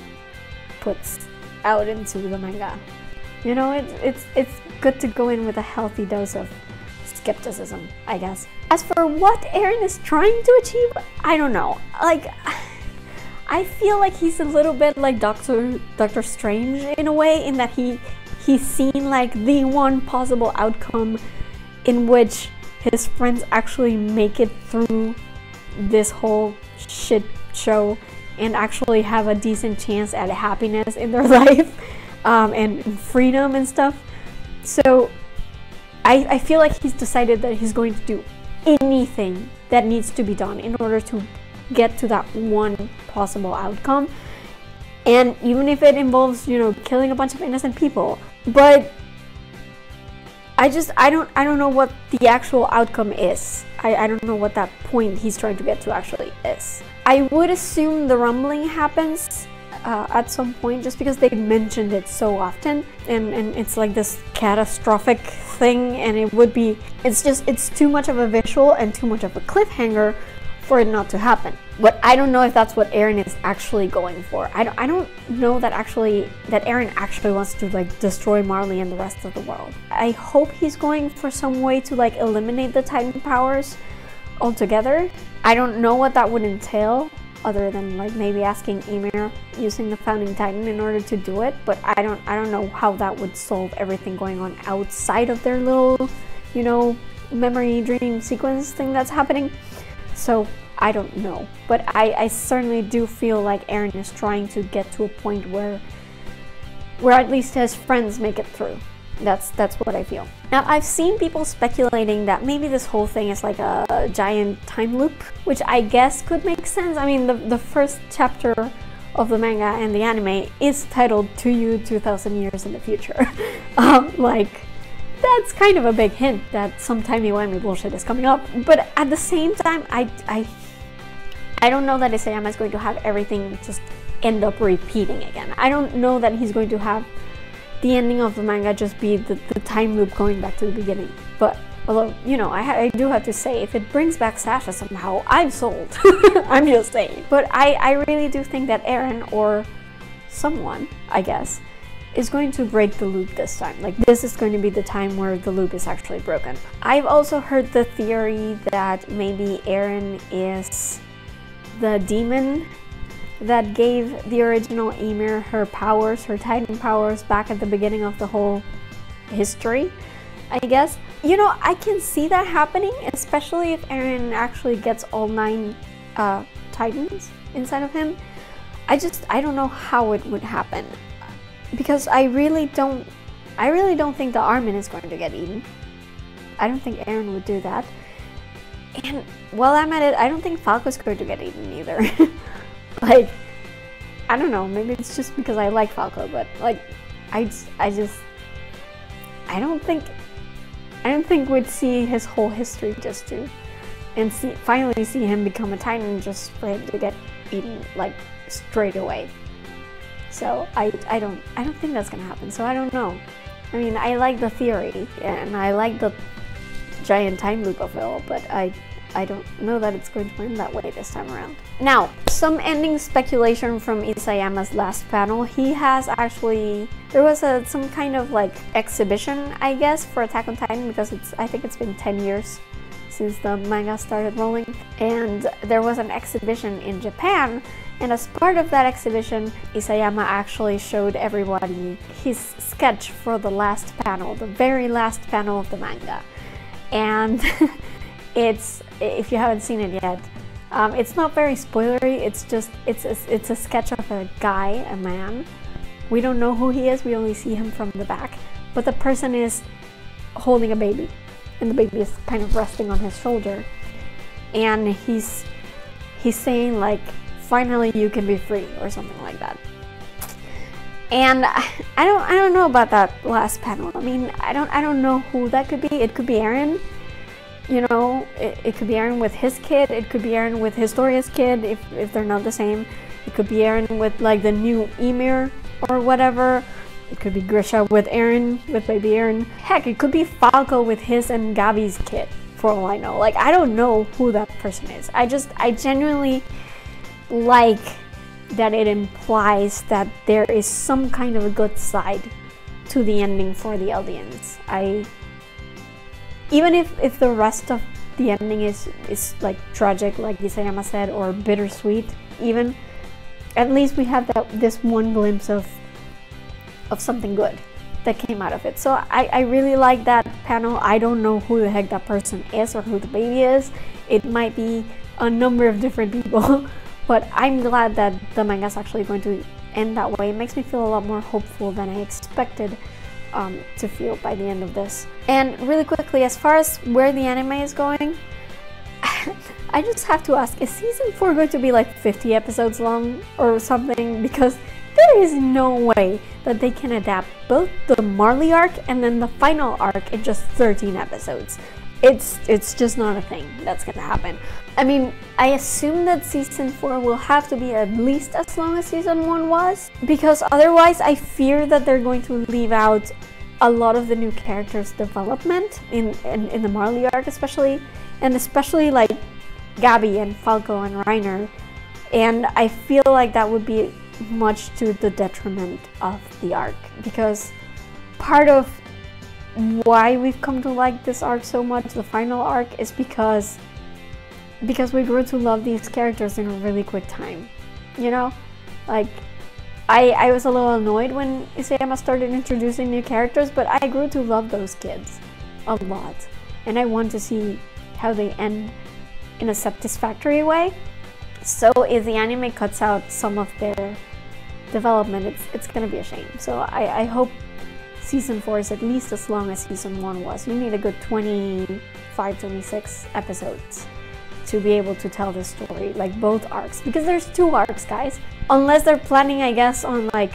puts out into the manga. You know, it's good to go in with a healthy dose of skepticism, I guess. As for what Eren is trying to achieve, I don't know. Like, I feel like he's a little bit like Doctor Strange in a way, in that he's seen like the one possible outcome in which his friends actually make it through this whole shit show and actually have a decent chance at happiness in their life and freedom and stuff. So I feel like he's decided that he's going to do anything that needs to be done in order to get to that one possible outcome. And even if it involves, you know, killing a bunch of innocent people. But I don't know what the actual outcome is. I don't know what that point he's trying to get to actually is. I would assume the rumbling happens at some point, just because they mentioned it so often, and it's like this catastrophic thing, and it's too much of a visual and too much of a cliffhanger for it not to happen. But I don't know if that's what Eren is actually going for. I don't know that Eren actually wants to like destroy Marley and the rest of the world. I hope he's going for some way to like eliminate the Titan powers altogether. I don't know what that would entail, other than like maybe asking Ymir using the founding Titan in order to do it, but I don't know how that would solve everything going on outside of their little, you know, memory dream sequence thing that's happening. So I don't know, but I certainly do feel like Eren is trying to get to a point where at least his friends make it through. That's what I feel. Now, I've seen people speculating that maybe this whole thing is like a giant time loop, which I guess could make sense. I mean, the first chapter of the manga and the anime is titled "To You 2,000 Years in the Future." Like, that's kind of a big hint that some timey-wimey bullshit is coming up. But at the same time, I don't know that Isayama is going to have everything just end up repeating again. I don't know that he's going to have the ending of the manga just be the time loop going back to the beginning. But although, you know, I do have to say, if it brings back Sasha somehow, I'm sold. I'm just saying. But I really do think that Eren, or someone, I guess, is going to break the loop this time. Like, this is going to be the time where the loop is actually broken. I've also heard the theory that maybe Eren is the demon that gave the original Ymir her powers, her Titan powers, back at the beginning of the whole history, I guess. You know, I can see that happening, especially if Eren actually gets all 9 Titans inside of him. I don't know how it would happen, because I really don't think the Armin is going to get eaten. I don't think Eren would do that. And while I'm at it, I don't think Falco's going to get eaten either. Like, I don't know, maybe it's just because I like Falco, but like, I don't think we'd see his whole history just to, and finally see him become a Titan just for him to get eaten like straight away. So I don't think that's gonna happen. So I don't know. I mean, I like the theory and I like the giant time loop of it all, but I don't know that it's going to end that way this time around. Now, some ending speculation from Isayama's last panel. He has actually, there was some kind of like exhibition, I guess, for Attack on Titan, because I think it's been 10 years since the manga started rolling, and there was an exhibition in Japan, and as part of that exhibition, Isayama actually showed everybody his sketch for the last panel, the very last panel of the manga. And it's, if you haven't seen it yet, it's not very spoilery. It's a sketch of a guy, a man. We don't know who he is, we only see him from the back, but the person is holding a baby, and the baby is kind of resting on his shoulder, and he's saying like, "Finally you can be free," or something like that. And I don't know about that last panel. I mean, I don't know who that could be. It could be Eren. You know, it could be Eren with his kid. It could be Eren with Historia's kid, if they're not the same. It could be Eren with like the new Ymir or whatever. It could be Grisha with Eren, with baby Eren. Heck, it could be Falco with his and Gabi's kid, for all I know. Like, I don't know who that person is. I genuinely like that it implies that there is some kind of a good side to the ending for the audience. Even if the rest of the ending is like tragic, like Isayama said, or bittersweet even, at least we have this one glimpse of something good that came out of it. So I really like that panel. I don't know who the heck that person is or who the baby is. It might be a number of different people. But I'm glad that the manga is actually going to end that way. It makes me feel a lot more hopeful than I expected to feel by the end of this. And really quickly, as far as where the anime is going, I just have to ask, is season 4 going to be like 50 episodes long or something? Because there is no way that they can adapt both the Marley arc and then the final arc in just 13 episodes. It's just not a thing that's gonna happen. I mean, I assume that season 4 will have to be at least as long as season 1 was, because otherwise I fear that they're going to leave out a lot of the new characters' development in the Marley arc especially, and especially like Gabby and Falco and Reiner, and I feel like that would be much to the detriment of the arc, because part of why we've come to like this arc so much, the final arc, is because we grew to love these characters in a really quick time, you know? Like, I was a little annoyed when Isayama started introducing new characters, but I grew to love those kids a lot, and I want to see how they end in a satisfactory way. So if the anime cuts out some of their development, it's gonna be a shame. So I hope season 4 is at least as long as season 1 was. You need a good 25, 26 episodes to be able to tell the story, like both arcs, because there's 2 arcs, guys. Unless they're planning, I guess, on like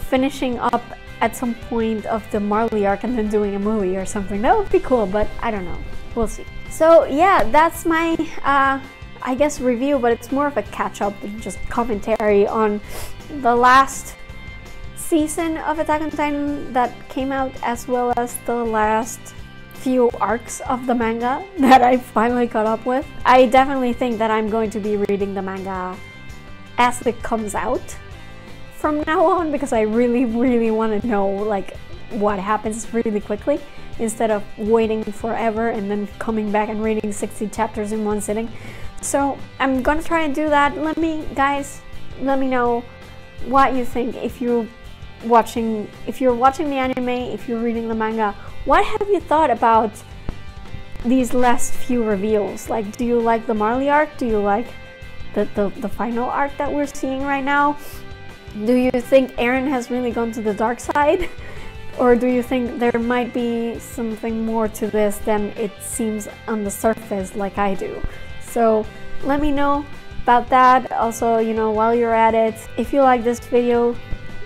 finishing up at some point of the Marley arc and then doing a movie or something. That would be cool, but I don't know. We'll see. So yeah, that's my I guess review, but it's more of a catch-up than just commentary on the last season of Attack on Titan that came out, as well as the last few arcs of the manga that I finally caught up with. I definitely think that I'm going to be reading the manga as it comes out from now on, because I really want to know like what happens really quickly, instead of waiting forever and then coming back and reading 60 chapters in one sitting. So I'm gonna try and do that. Let me know what you think. If you're watching the anime, if you're reading the manga, what have you thought about these last few reveals? Like, do you like the Marley arc? Do you like the final arc that we're seeing right now? Do you think Eren has really gone to the dark side? Or do you think there might be something more to this than it seems on the surface, like I do? So let me know about that. Also, you know, while you're at it, if you like this video,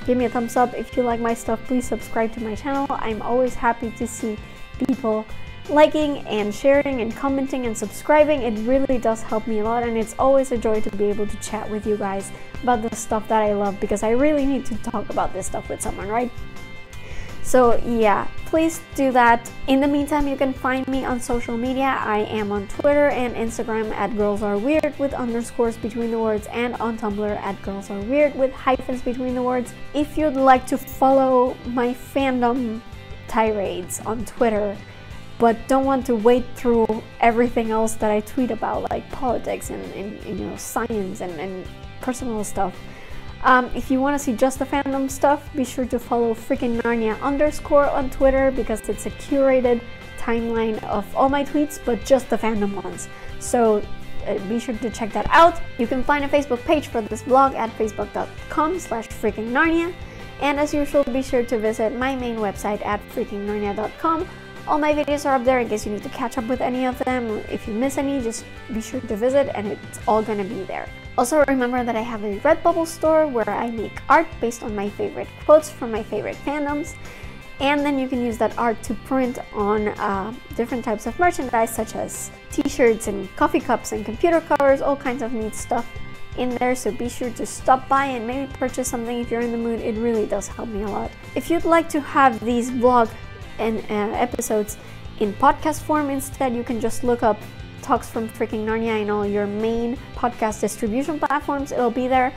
give me a thumbs up. If you like my stuff, please subscribe to my channel. I'm always happy to see people liking and sharing and commenting and subscribing. It really does help me a lot, and it's always a joy to be able to chat with you guys about the stuff that I love, because I really need to talk about this stuff with someone, right? So yeah, please do that. In the meantime, you can find me on social media. I am on Twitter and Instagram at girlsareweird with underscores between the words, and on Tumblr at girlsareweird with hyphens between the words. If you'd like to follow my fandom tirades on Twitter, but don't want to wade through everything else that I tweet about, like politics and you know, science and personal stuff, if you want to see just the fandom stuff, be sure to follow FreakingNarnia_ on Twitter, because it's a curated timeline of all my tweets, but just the fandom ones. So be sure to check that out. You can find a Facebook page for this blog at facebook.com/FreakingNarnia. And as usual, be sure to visit my main website at FreakingNarnia.com. All my videos are up there in case you need to catch up with any of them. If you miss any, just be sure to visit, and it's all gonna be there. Also, remember that I have a Redbubble store where I make art based on my favorite quotes from my favorite fandoms, and then you can use that art to print on different types of merchandise, such as t-shirts and coffee cups and computer covers, all kinds of neat stuff in there. So be sure to stop by and maybe purchase something if you're in the mood. It really does help me a lot. If you'd like to have these vlog and episodes in podcast form instead, you can just look up Talks from Freaking Narnia in all your main podcast distribution platforms. It'll be there,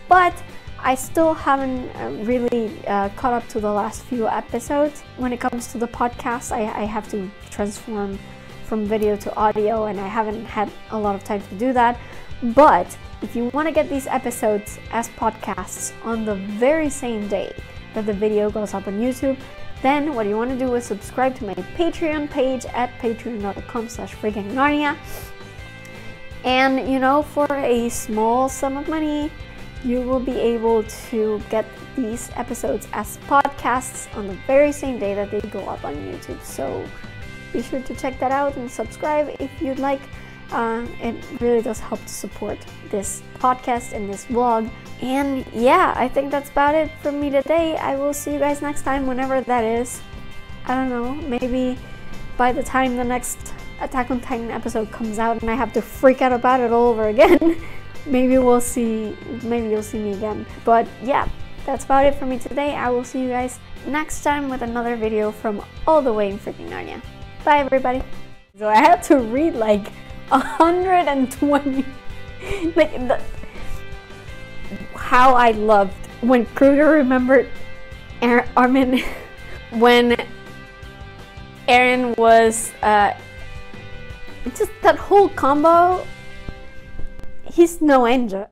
but I still haven't really caught up to the last few episodes. When it comes to the podcast, I have to transform from video to audio, and I haven't had a lot of time to do that. But if you want to get these episodes as podcasts on the very same day that the video goes up on YouTube, then what you want to do is subscribe to my Patreon page at patreon.com/FreakingNarnia. And you know, for a small sum of money, you will be able to get these episodes as podcasts on the very same day that they go up on YouTube. So be sure to check that out and subscribe if you'd like. It really does help to support this podcast and this vlog. And yeah, I think that's about it from me today. I will see you guys next time, whenever that is. I don't know, maybe by the time the next Attack on Titan episode comes out and I have to freak out about it all over again, maybe you'll see me again. But yeah, that's about it for me today. I will see you guys next time with another video from all the way in freaking Narnia. Bye everybody. So I had to read like 120 how I loved when Kruger remembered Armin, when Eren was just that whole combo. He's no angel.